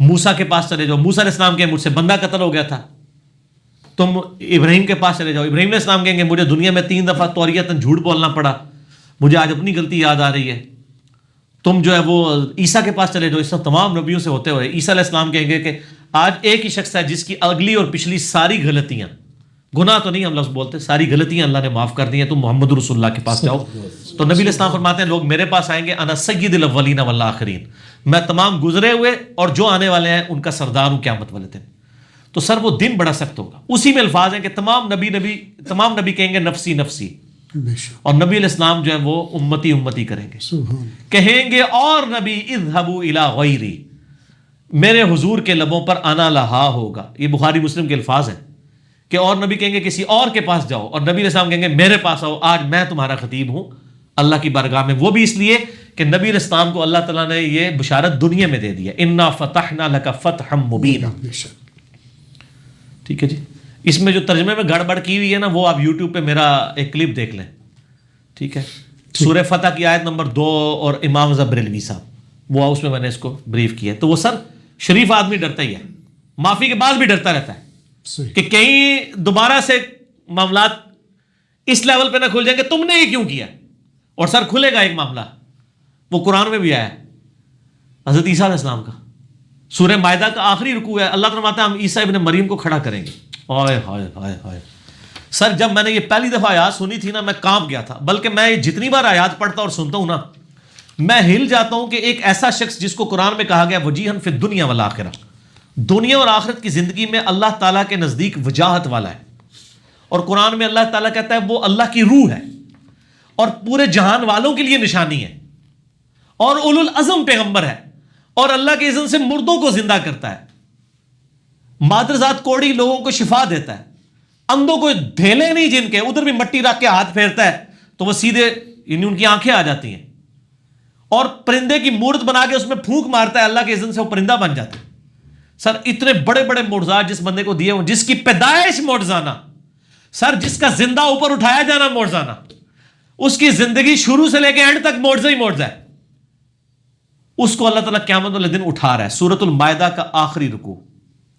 موسیٰ کے پاس چلے جاؤ, موسیٰ علیہ السلام کہیں مجھ سے بندہ قتل ہو گیا تھا. تم ابراہیم کے پاس چلے جاؤ, ابراہیم علیہ السلام کہیں گے مجھے دنیا میں 3 دفعہ توریتاً جھوٹ بولنا پڑا, مجھے آج اپنی غلطی یاد آ رہی ہے. تم جو ہے وہ عیسیٰ کے پاس چلے جاؤ, اس طرح تمام نبیوں سے ہوتے ہوئے عیسیٰ علیہ السلام کہیں گے کہ آج ایک ہی شخص ہے جس کی اگلی اور پچھلی ساری غلطیاں, گناہ تو نہیں ہم لفظ بولتے, ساری غلطیاں اللہ نے معاف کر دی ہیں, تم محمد رسول اللہ کے پاس جاؤ. تو نبی علیہ السلام فرماتے ہیں لوگ میرے پاس آئیں گے, انا سید الاولین والآخرین, میں تمام گزرے ہوئے اور جو آنے والے ہیں ان کا سردار ہوں قیامت والے دن. تو سر وہ دن بڑا سخت ہوگا. اسی میں الفاظ ہیں کہ تمام نبی کہیں گے نفسی نفسی, اور نبی علیہ السلام جو ہے وہ امتی امتی کریں گے. کہیں گے اور نبی اذهبوا الی غیری, میرے حضور کے لبوں پر انا لہا ہوگا. یہ بخاری مسلم کے الفاظ ہیں کہ اور نبی کہیں گے کسی اور کے پاس جاؤ, اور نبی علیہ السلام کہیں گے میرے پاس آؤ, آج میں تمہارا خطیب ہوں اللہ کی بارگاہ میں. وہ بھی اس لیے کہ نبی علیہ السلام کو اللہ تعالیٰ نے یہ بشارت دنیا میں دے دیا, انا فتحنا لک فتحا مبینا. ٹھیک ہے جی. اس میں جو ترجمے میں گڑبڑ کی ہوئی ہے نا, وہ آپ یوٹیوب پہ میرا ایک کلپ دیکھ لیں. ٹھیک ہے, سورہ فتح کی آیت نمبر 2 اور امام بریلوی صاحب, وہ اس میں نے اس کو بریف کیا ہے. تو وہ سر شریف آدمی ڈرتا ہی ہے, معافی کے بعد بھی ڈرتا رہتا ہے کہ کہیں دوبارہ سے معاملات اس لیول پہ نہ کھل جائیں کہ تم نے یہ کیوں کیا. اور سر کھلے گا ایک معاملہ، وہ قرآن میں بھی آیا ہے حضرت عیسیٰ علیہ السلام کا، سورہ مائدہ کا آخری رکوع ہے، اللہ فرماتا ہے ہم عیسیٰ ابن مریم کو کھڑا کریں گے. ہائے ہائے ہائے ہائے. سر جب میں نے یہ پہلی دفعہ آیات سنی تھی نا میں کانپ گیا تھا، بلکہ میں جتنی بار آیات پڑھتا اور سنتا ہوں نا میں ہل جاتا ہوں کہ ایک ایسا شخص جس کو قرآن میں کہا گیا وجیہن فی الدنیا والآخرہ، دنیا اور آخرت کی زندگی میں اللہ تعالیٰ کے نزدیک وجاہت والا ہے. اور قرآن میں اللہ تعالیٰ کہتا ہے وہ اللہ کی روح ہے اور پورے جہان والوں کے لیے نشانی ہے اور اولو العزم پیغمبر ہے اور اللہ کے اذن سے مردوں کو زندہ کرتا ہے، مادرزاد کوڑی لوگوں کو شفا دیتا ہے، اندھوں کو دھیلے نہیں جن کے ادھر بھی مٹی رکھ کے ہاتھ پھیرتا ہے تو وہ سیدھے یعنی ان کی آنکھیں آ جاتی ہیں، اور پرندے کی مورت بنا کے اس میں پھونک مارتا ہے اللہ کے اذن سے وہ پرندہ بن جاتا ہے. سر اتنے بڑے بڑے معجزات جس بندے کو دیے ہوں، جس کی پیدائش معجزانہ، سر جس کا زندہ اوپر اٹھایا جانا معجزانہ، اس کی زندگی شروع سے لے کے اینڈ تک معجزہ ہی معجزہ ہے، اس کو اللہ تعالیٰ قیامت والے دن اٹھا رہا ہے. سورۃ المائدہ کا آخری رکوع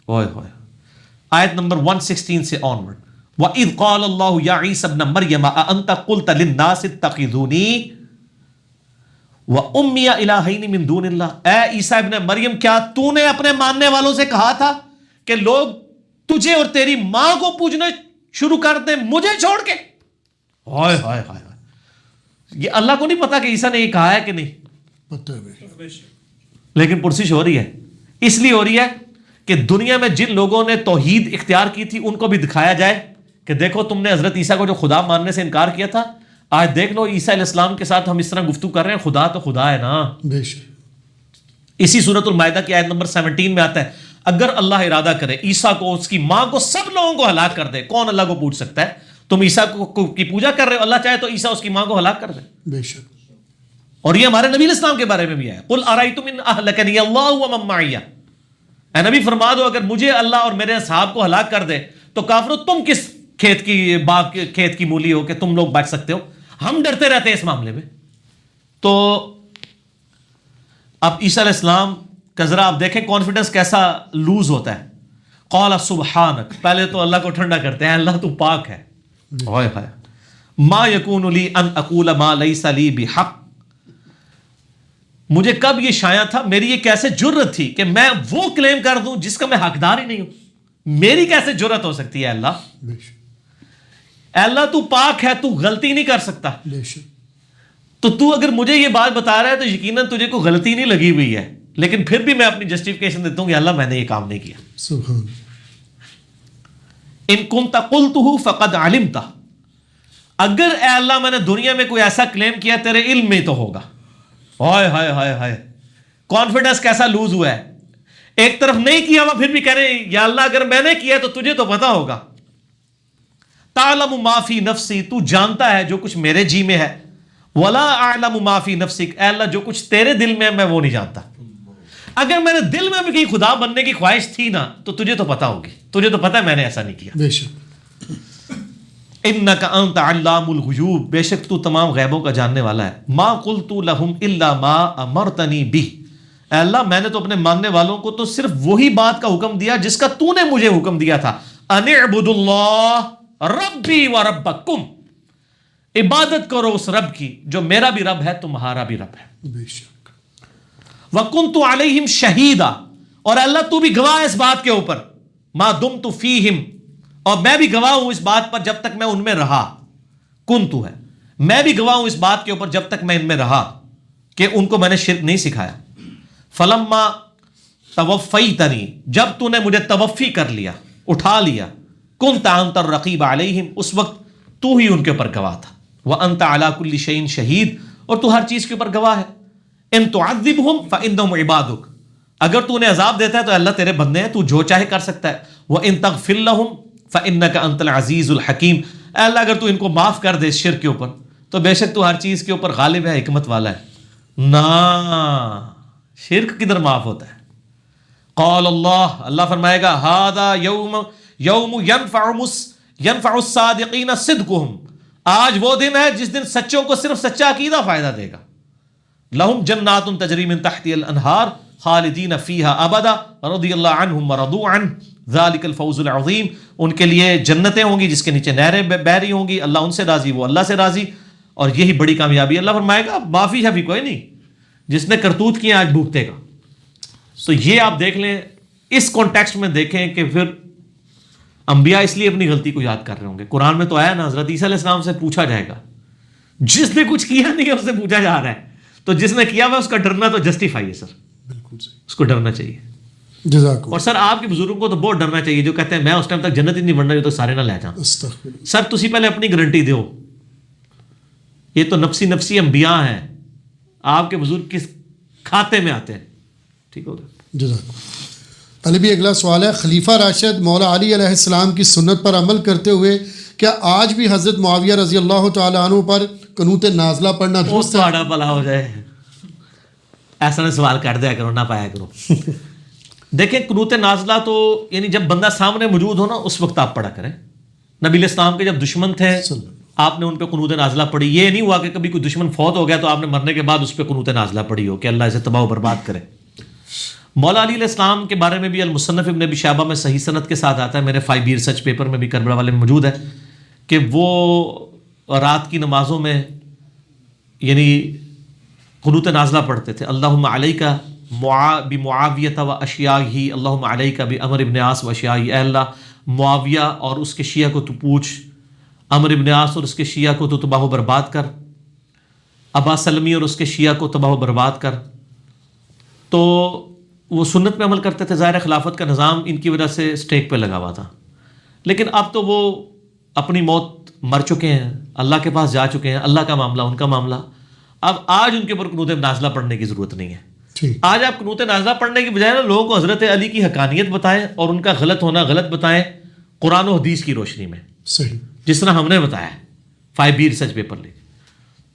اوئے ہوئے آیت نمبر 116 سے آنورڈ. وَإِذْ قَالَ اللَّهُ يَا عِيسَى ابْنَ مَرْيَمَ أَأَنْتَ قُلْتَ لِلنَّاسِ اتَّخِذُونِي وَأُمِّيَ إِلَٰهَيْنِ مِن دُونِ اللَّهِ. اے عیسیٰ ابن مریم کیا تو نے اپنے ماننے والوں سے کہا تھا کہ لوگ تجھے اور تیری ماں کو پوجنا شروع کر دیں مجھے چھوڑ کے؟ ہائے ہائے ہائے. یہ اللہ کو نہیں پتا کہ عیسیٰ نے یہ کہا ہے کہ نہیں، لیکن پرسش ہو رہی ہے. اس لیے ہو رہی ہے کہ دنیا میں جن لوگوں نے توحید اختیار کی تھی ان کو بھی دکھایا جائے کہ دیکھو تم نے حضرت عیسیٰ کو جو خدا ماننے سے انکار کیا تھا، آج دیکھ لو عیسیٰ علیہ السلام کے ساتھ ہم اس طرح گفتگو کر رہے ہیں، خدا تو خدا ہے نا. اسی سورۃ المائدہ کی آیت نمبر 17 میں آتا ہے اگر اللہ ارادہ کرے عیسیٰ کو اس کی ماں کو سب لوگوں کو ہلاک کر دے، کون اللہ کو پوچھ سکتا ہے؟ تم عیسیٰ کی پوجا کر رہے ہو، اللہ چاہے تو عیسیٰ اس کی ماں کو ہلاک کر دے. بے شک. اور یہ ہمارے نبی الاسلام کے بارے میں بھی ہے، قل ارایتم ان اہلکنی اللہ ومن معی. اے نبی فرما دو اگر مجھے اللہ اور میرے اصحاب کو ہلاک کر دے تو کافرو تم کس کھیت کی مولی ہو کہ تم لوگ بچ سکتے ہو؟ ہم ڈرتے رہتے ہیں اس معاملے میں. تو اب عیسیٰ علیہ السلام کا ذرا آپ دیکھیں کانفیڈنس کیسا لوز ہوتا ہے. قال سبحانک، پہلے تو اللہ کو ٹھنڈا کرتے ہیں، اللہ تو پاک ہے. ہائے ہائے. ما یکون لی ان اقول ما لیس لی بحق، مجھے کب یہ شایع تھا، میری یہ کیسے جرت تھی کہ میں وہ کلیم کر دوں جس کا میں حقدار ہی نہیں ہوں؟ میری کیسے جرت ہو سکتی ہے اللہ؟ اے اللہ تو پاک ہے، تو غلطی نہیں کر سکتا. تو اگر مجھے یہ بات بتا رہا ہے تو یقیناً تجھے کوئی غلطی نہیں لگی ہوئی ہے، لیکن پھر بھی میں اپنی جسٹیفیکیشن دیتا ہوں کہ اللہ میں نے یہ کام نہیں کیا. سبحان. ان کنت قلتہ فقد علمتہ، اگر اے اللہ میں نے دنیا میں کوئی ایسا کلیم کیا تیرے علم میں تو ہوگا. ہائے ہائے ہائے ہائے. کانفیڈنس کیسا لوز ہوا ہے. ایک طرف نہیں کیا ہوا پھر بھی کہہ رہے ہیں یا اللہ اگر میں نے کیا تو تجھے تو پتا ہوگا. تعلم ما فی نفسی، تو جانتا ہے جو کچھ میرے جی میں ہے. ولا اعلم ما فی نفسک، اے اللہ جو کچھ تیرے دل میں ہے میں وہ نہیں جانتا. اگر میرے دل میں بھی کہیں خدا بننے کی خواہش تھی نا تو تجھے تو پتا ہوگی، تجھے تو پتا ہے میں نے ایسا نہیں کیا. بے شک. انک انت علام الغیوب، بے شک تو تمام غیبوں کا جاننے والا ہے. ما قلت لهم الا ما امرتنی به، اے اللہ میں نے تو اپنے ماننے والوں کو تو صرف وہی بات کا حکم دیا جس کا تو نے مجھے حکم دیا تھا. ان اعبدوا اللہ ربی و ربکم، عبادت کرو اس رب کی جو میرا بھی رب ہے تمہارا بھی رب ہے. بے شک. وکنت علیہم شہیدا، اور اللہ تو بھی گواہ اس بات کے اوپر، ما دمت فیہم، اور میں بھی گواہ ہوں اس بات پر جب تک میں ان میں رہا. کنتو ہے، میں بھی گواہ ہوں اس بات کے اوپر جب تک میں ان میں رہا کہ ان کو میں نے شرک نہیں سکھایا. فلما توفیتنی، جب تو نے مجھے توفی کر لیا، اٹھا لیا، کنت انت الرقیب علیہم، اس وقت تو ہی ان کے اوپر گواہ تھا. وانت علی کل شیء شہید، اور تو ہر چیز کے اوپر گواہ ہے. ان تعذبہم فانہم عبادک، اگر تو انہیں عذاب دیتا ہے تو اللہ تیرے بندے ہیں، تو جو چاہے کر سکتا ہے. وان تغفر لہم فانک انت العزیز الحکیم، اے اللہ اگر تو ان کو معاف کر دے اس شرک کے اوپر تو بے شک تو ہر چیز کے اوپر غالب ہے، حکمت والا ہے. نا شرک کدھر معاف ہوتا ہے. قال اللہ، اللہ فرمائے گا ھذا یوم ینفع الصادقین صدقہم، آج وہ دن ہے جس دن سچوں کو صرف سچا عقیدہ فائدہ دے گا. لہم جنات تجری من تحتها الانہار خالدین فیہا ابدا رضی اللہ عنہم ورضوا عنہ ذالک الفوز العظیم، ان کے لیے جنتیں ہوں گی جس کے نیچے نہریں بہ رہی ہوں گی، اللہ ان سے راضی وہ اللہ سے راضی. اور یہی بڑی کامیابی. اللہ فرمائے گا معافی شافی کوئی نہیں, جس نے کرتوت کیے آج بھوگتے گا. تو یہ آپ دیکھ لیں, اس کانٹیکسٹ میں دیکھیں کہ پھر انبیاء اس لیے اپنی غلطی کو یاد کر رہے ہوں گے. قرآن میں تو آیا نا, حضرت عیسیٰ علیہ السلام سے پوچھا جائے گا, جس نے کچھ کیا نہیں ہے اس سے پوچھا جا رہا ہے. تو جس نے کیا ہوا اس کا ڈرنا تو جسٹیفائی ہے سر, بالکل صحیح, اس کو ڈرنا چاہیے. جزاک اور سر آپ کے بزرگوں کو تو بہت ڈرنا چاہیے جو کہتے ہیں میں اس ٹائم تک جنت ہی نہیں بننا, جو تو سارے نہ لے جاؤں. اللہ. سر تسی پہلے اپنی گارنٹی دو, یہ تو نفسی انبیاء ہیں, آپ کے بزرگ کس کھاتے میں آتے ہیں. ٹھیک ہو گیا, جزاک. علی بھی اگلا سوال ہے, خلیفہ راشد مولا علی علیہ السلام کی سنت پر عمل کرتے ہوئے کیا آج بھی حضرت معاویہ رضی اللہ تعالیٰ عنہ پر قنوت نازلہ پڑھنا درست ہے؟ بڑا بلا ہو جائے, ایسا نہ سوال کر دیا کرو, نہ پایا کرو. دیکھیں قنوت نازلہ تو یعنی جب بندہ سامنے موجود ہو نا اس وقت آپ پڑھا کریں. نبی علیہ السلام کے جب دشمن تھے آپ نے ان پہ قنوت نازلہ پڑھی. یہ نہیں ہوا کہ کبھی کوئی دشمن فوت ہو گیا تو آپ نے مرنے کے بعد اس پہ قنوت نازلہ پڑھی ہو کہ اللہ اسے تباہ و برباد کرے. مولا علی علیہ السلام کے بارے میں بھی المصنف ابن ابی شیبہ میں صحیح سند کے ساتھ آتا ہے, میرے 5 ریسرچ پیپر میں بھی کربلا والے میں موجود ہے, کہ وہ رات کی نمازوں میں یعنی قنوت نازلہ پڑھتے تھے. اللہم علیکہ بمعاویہ و اشیاءہ, اللہم علیکہ بعمر ابن عاص و اشیاءہ, اے اللہ معاویہ اور اس کے شیعہ کو تو پوچھ, عمر ابن عاص اور اس کے شیعہ کو تو تباہ و برباد کر, ابا سلمی اور اس کے شیعہ کو تباہ و برباد کر. تو وہ سنت پہ عمل کرتے تھے. ظاہر خلافت کا نظام ان کی وجہ سے اسٹیک پہ لگا ہوا تھا, لیکن اب تو وہ اپنی موت مر چکے ہیں, اللہ کے پاس جا چکے ہیں, اللہ کا معاملہ ان کا معاملہ. اب آج ان کے اوپر قنوت نازلہ پڑھنے کی ضرورت نہیں ہے. آج آپ قنوت نازلہ پڑھنے کی بجائے نا لوگوں کو حضرت علی کی حقانیت بتائیں اور ان کا غلط ہونا غلط بتائیں قرآن و حدیث کی روشنی میں, صحیح, جس طرح ہم نے بتایا 5 ریسرچ پیپر لے.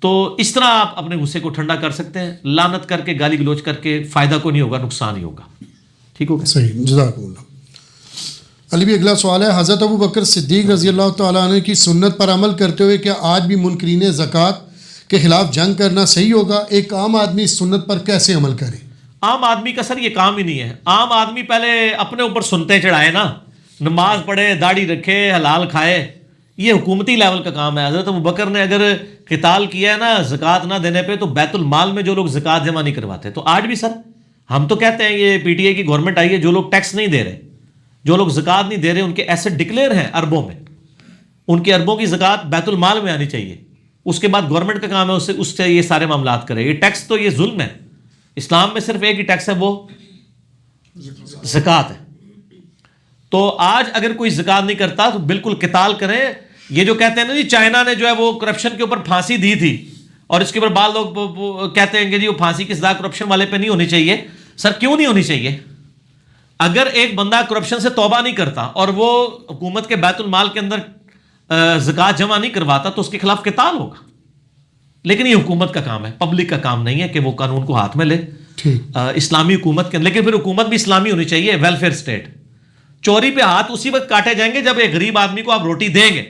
تو اس طرح آپ اپنے غصے کو ٹھنڈا کر سکتے ہیں. لعنت کر کے گالی گلوچ کر کے فائدہ کو نہیں ہوگا, نقصان ہی ہوگا. ٹھیک ہوگا, صحیح, جزاک اللہ. علی بھی اگلا سوال ہے, حضرت ابو بکر صدیق رضی اللہ تعالیٰ عنہ کی سنت پر عمل کرتے ہوئے کیا آج بھی منکرین زکوٰۃ کے خلاف جنگ کرنا صحیح ہوگا؟ ایک عام آدمی اس سنت پر کیسے عمل کرے؟ عام آدمی کا سر یہ کام ہی نہیں ہے. عام آدمی پہلے اپنے اوپر سنتے چڑھائے نا, نماز پڑھے, داڑھی رکھے, حلال کھائے, یہ حکومتی لیول کا کام ہے. حضرت ابو بکر نے اگر قتال کیا ہے نا زکوٰۃ نہ دینے پہ, تو بیت المال میں جو لوگ زکوٰۃ جمع نہیں کرواتے, تو آج بھی سر ہم تو کہتے ہیں یہ پی ٹی آئی کی گورنمنٹ آئی ہے, جو لوگ ٹیکس نہیں دے رہے, جو لوگ زکوٰۃ نہیں دے رہے, ان کے ایسٹ ڈکلیئر ہیں اربوں میں, ان کے اربوں کی زکوٰۃ بیت المال میں آنی چاہیے. اس کے بعد گورنمنٹ کا کام ہے اس سے یہ سارے معاملات کرے. یہ ٹیکس تو یہ ظلم ہے. اسلام میں صرف ایک ہی ٹیکس ہے, وہ زکوٰۃ ہے. تو آج اگر کوئی زکوٰۃ نہیں کرتا تو بالکل قتال کریں. یہ جو کہتے ہیں نا جی چائنا نے جو ہے وہ کرپشن کے اوپر پھانسی دی تھی, اور اس کے اوپر بعض لوگ کہتے ہیں کہ جی وہ پھانسی کی سزا کرپشن والے پہ نہیں ہونی چاہیے. سر کیوں نہیں ہونی چاہیے؟ اگر ایک بندہ کرپشن سے توبہ نہیں کرتا اور وہ حکومت کے بیت المال کے اندر زکوٰۃ جمع نہیں کرواتا تو اس کے خلاف قتال ہوگا. لیکن یہ حکومت کا کام ہے, پبلک کا کام نہیں ہے کہ وہ قانون کو ہاتھ میں لے. اسلامی حکومت کے, لیکن پھر حکومت بھی اسلامی ہونی چاہیے, ویلفیئر اسٹیٹ. چوری پہ ہاتھ اسی وقت کاٹے جائیں گے جب ایک غریب آدمی کو آپ روٹی دیں گے.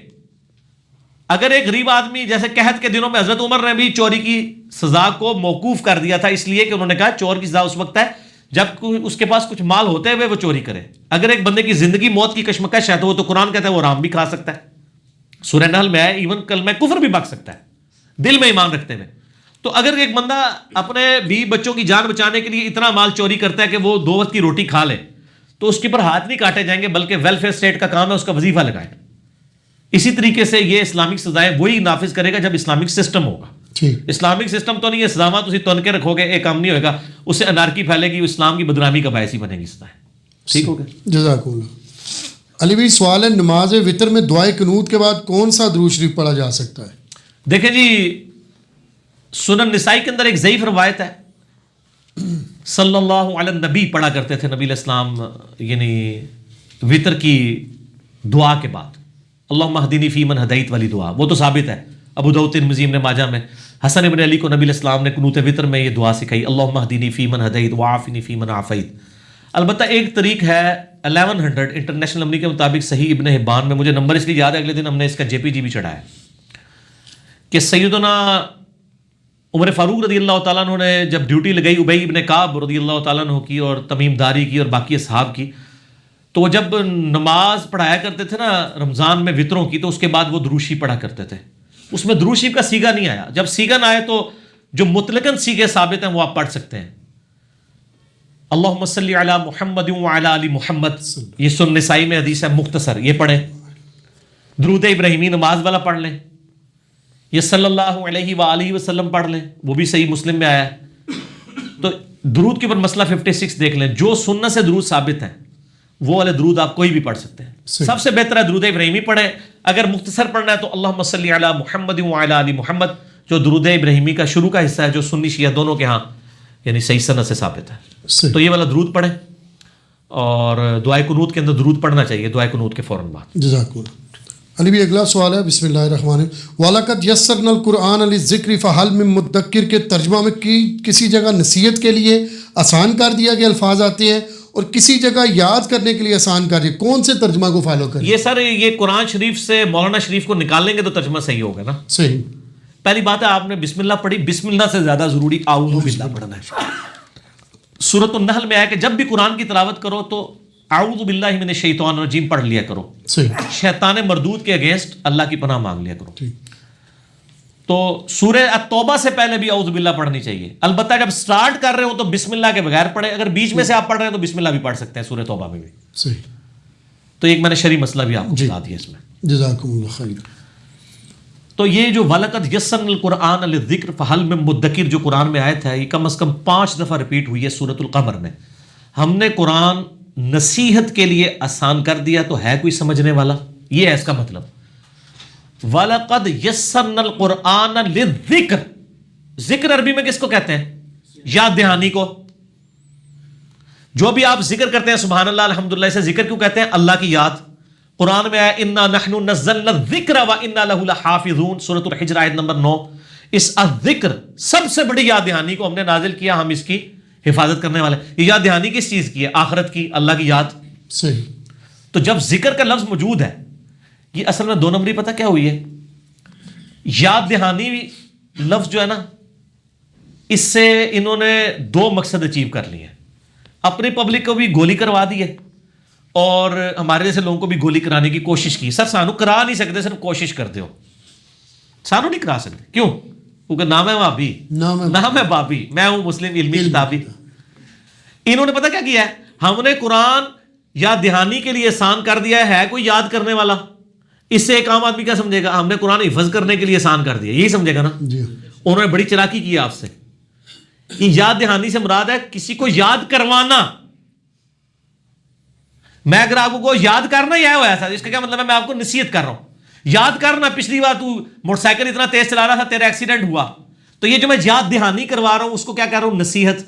اگر ایک غریب آدمی, جیسے قحط کے دنوں میں حضرت عمر نے بھی چوری کی سزا کو موقوف کر دیا تھا, اس لیے کہ انہوں نے کہا چور کی سزا اس وقت ہے جب اس کے پاس کچھ مال ہوتے ہوئے وہ چوری کرے. اگر ایک بندے کی زندگی موت کی کشمکش ہے تو وہ تو قرآن کہتا ہے وہ حرام بھی کھا سکتا ہے. سورہ نحل میں ہے ایون کلمہ کفر بھی بک سکتا ہے دل میں ایمان رکھتے ہوئے. تو اگر ایک بندہ اپنے بیوی بچوں کی جان بچانے کے لیے اتنا مال چوری کرتا ہے کہ وہ 2 وقت کی روٹی کھا لے, تو اس کے پر ہاتھ نہیں کاٹے جائیں گے, بلکہ ویلفیئر اسٹیٹ کا کام ہے اس کا وظیفہ لگائے. اسی طریقے سے یہ اسلامک سزائیں وہی نافذ کرے گا جب اسلامک سسٹم ہوگا. اسلامک سسٹم تو نہیں ہے, سزاواں تسی تن کے رکھو گے, ایک کام نہیں ہوگا, اس سے انارکی پھیلے گی, اسلام کی بدنامی کا باعث ہی بنے گی سزائیں. ٹھیک ہو گیا, جزاک اللہ. علی بھی سوال ہے, نماز وتر میں دعائے قنوت کے بعد کون سا درود شریف پڑھا جا سکتا ہے؟ دیکھیں جی سنن نسائی کے اندر ایک ضعیف روایت ہے, صلی اللہ علی النبی پڑھا کرتے تھے نبی علیہ السلام, یعنی وتر کی دعا کے بعد اللہم اہدنی فیمن ہدیت والی دعا, وہ تو ثابت ہے ابو داؤد ترمذی ابن ماجہ میں. حسن ابن علی کو نبی علیہ السلام نے قنوت وتر میں یہ دعا سکھائی, اللہم اہدنی فیمن ہدیت وعافنی فیمن عافیت. البتہ ایک طریق ہے 1100 انٹرنیشنل نمبر کے مطابق صحیح ابن حبان میں, مجھے نمبر اس لیے یاد ہے اگلے دن ہم نے اس کا JPG بھی چڑھایا, کہ سیدنا عمر فاروق رضی اللہ تعالیٰ عنہ نے جب ڈیوٹی لگائی ابی ابن کعب رضی اللہ تعالیٰ عنہ کی اور تمیم داری کی اور باقی اصحاب کی, تو وہ جب نماز پڑھایا کرتے تھے نا رمضان میں وطروں کی, تو اس کے بعد وہ دروشی پڑھا کرتے تھے, اس میں درود شریف کا سیگا نہیں آیا. جب سیگا نہ آئے تو جو مطلقاً سیگے ثابت ہیں وہ آپ پڑھ سکتے ہیں. اللہم صلی علی محمد وعلی آل محمد, یہ سنن نسائی میں حدیث ہے مختصر, یہ پڑھیں. درود ابراہیمی نماز والا پڑھ لیں. یہ صلی اللہ علیہ وآلہ وسلم پڑھ لیں, وہ بھی صحیح مسلم میں آیا ہے. تو درود کے اوپر مسئلہ 56 دیکھ لیں. جو سنت سے درود ثابت ہیں وہ والے درود آپ کوئی بھی پڑھ سکتے ہیں. سب سے بہتر ہے درود ابراہیمی پڑھیں. اگر مختصر پڑھنا ہے تو اللہم صلی علی محمد وعلی آل محمد, جو درود ابراہیمی کا شروع کا حصہ ہے, جو سنی شیعہ دونوں کے ہاں یعنی صحیح سنت سے ثابت ہے. تو یہ والا درود پڑھیں. اور دعائے قنوت کے اندر درود پڑھنا چاہیے دعائے قنوت کے فوراً بعد. جزاک اللہ. علی بھی اگلا سوال ہے, بسم اللہ الرحمن الرحیم. وَلَقَدْ يَسَّرْنَا الْقُرْآنَ لِلذِّكْرِ فَهَلْ مِن مُدَّكِّرٍ کے ترجمہ میں کسی جگہ نصیحت کے لیے آسان کر دیا گیا الفاظ آتے ہیں اور کسی جگہ یاد کرنے کے لیے آسان کر دیا. کون سے ترجمہ کو فالو کریں؟ یہ سر یہ قرآن شریف سے مولانا شریف کو نکال لیں گے تو ترجمہ صحیح ہوگا نا. صحیح. پہلی بات ہے آپ نے بسم اللہ پڑھی, بسم اللہ سے زیادہ ضروری اعوذ باللہ پڑھنا ہے. سورۃ النحل میں آیا کہ جب بھی قرآن کی تلاوت کرو تو اعوذ باللہ من الشیطان الرجیم پڑھ لیا کرو. شیطان مردود کے اگینسٹ اللہ کی پناہ مانگ لیا کرو. تو سورہ التوبہ سے پہلے بھی اعوذ باللہ پڑھنی چاہیے. البتہ جب سٹارٹ کر رہے ہو تو بسم اللہ کے بغیر پڑھیں. اگر بیچ میں سے آپ پڑھ رہے ہیں تو بسم اللہ بھی پڑھ سکتے ہیں سورہ توبہ میں بھی. تو ایک میں نے شرعی مسئلہ بھی آپ کو بتا دیا اس میں. جزاکم اللہ خیر. تو یہ جو وَلَقَدْ يَسَّرْنَا الْقُرْآنَ لِلذِّكْرِ فَهَلْ مِن مُدَّكِرٍ جو قرآن میں آیت ہے, یہ کم از کم 5 دفعہ ریپیٹ ہوئی ہے سورۃ القمر میں. ہم نے قرآن نصیحت کے لیے آسان کر دیا تو ہے کوئی سمجھنے والا, یہ ہے اس کا مطلب. وَلَقَدْ يَسَّرْنَا الْقُرْآنَ لِلذِّكْرِ, ذکر عربی میں کس کو کہتے ہیں؟ یاد دہانی کو. جو بھی آپ ذکر کرتے ہیں سبحان اللہ الحمدللہ, اسے ذکر کیوں کہتے ہیں؟ اللہ کی یاد. قرآن میں آیا اِنَّا نَحْنُ نَزَّلْنَا الذِّكْرَ وَإِنَّا لَهُ لَحَافِظُونَ, سورۃ الحجر آیت نمبر 9. اس الذکر سب سے بڑی یاد دہانی کو ہم نے نازل کیا, ہم اس کی حفاظت کرنے والے. یہ یاد دہانی کس چیز کی ہے؟ آخرت کی, اللہ کی یاد. صحیح. تو جب ذکر کا لفظ موجود ہے, یہ اصل میں 2 نمبری پتہ کیا ہوئی ہے؟ یاد دہانی لفظ جو ہے نا, اس سے انہوں نے 2 مقصد اچیو کر لیے ہیں. اپنی پبلک کو بھی گولی کروا دی ہے اور ہمارے جیسے لوگوں کو بھی گولی کرانے کی کوشش کی. سر سانو کرا نہیں سکتے, صرف کوشش کرتے ہو, سانو نہیں کرا سکتے. کیوں؟ کیونکہ نام ہے بابی, نام ہے بابی, میں ہوں مسلم علمی کتابی. انہوں نے پتہ کیا کیا ہے؟ ہم نے قرآن یاد دہانی کے لیے آسان کر دیا ہے کوئی یاد کرنے والا. اس سے ایک عام آدمی کیا سمجھے گا؟ ہم نے قرآن حفظ کرنے کے لیے آسان کر دیا, یہی سمجھے گا نا. انہوں نے بڑی چلاکی کی آپ سے. یہ یاد دہانی سے مراد ہے کسی کو یاد کروانا. میں اگر آپ کو یاد کرنا ہی آیا ہوا تھا, اس کا کیا مطلب ہے؟ میں آپ کو نصیحت کر رہا ہوں. یاد کرنا, پچھلی بار تو موٹر سائیکل اتنا تیز چلا رہا تھا, تیرا ایکسیڈنٹ ہوا. تو یہ جو میں یاد دہانی کروا رہا ہوں اس کو کیا کہہ رہا ہوں؟ نصیحت.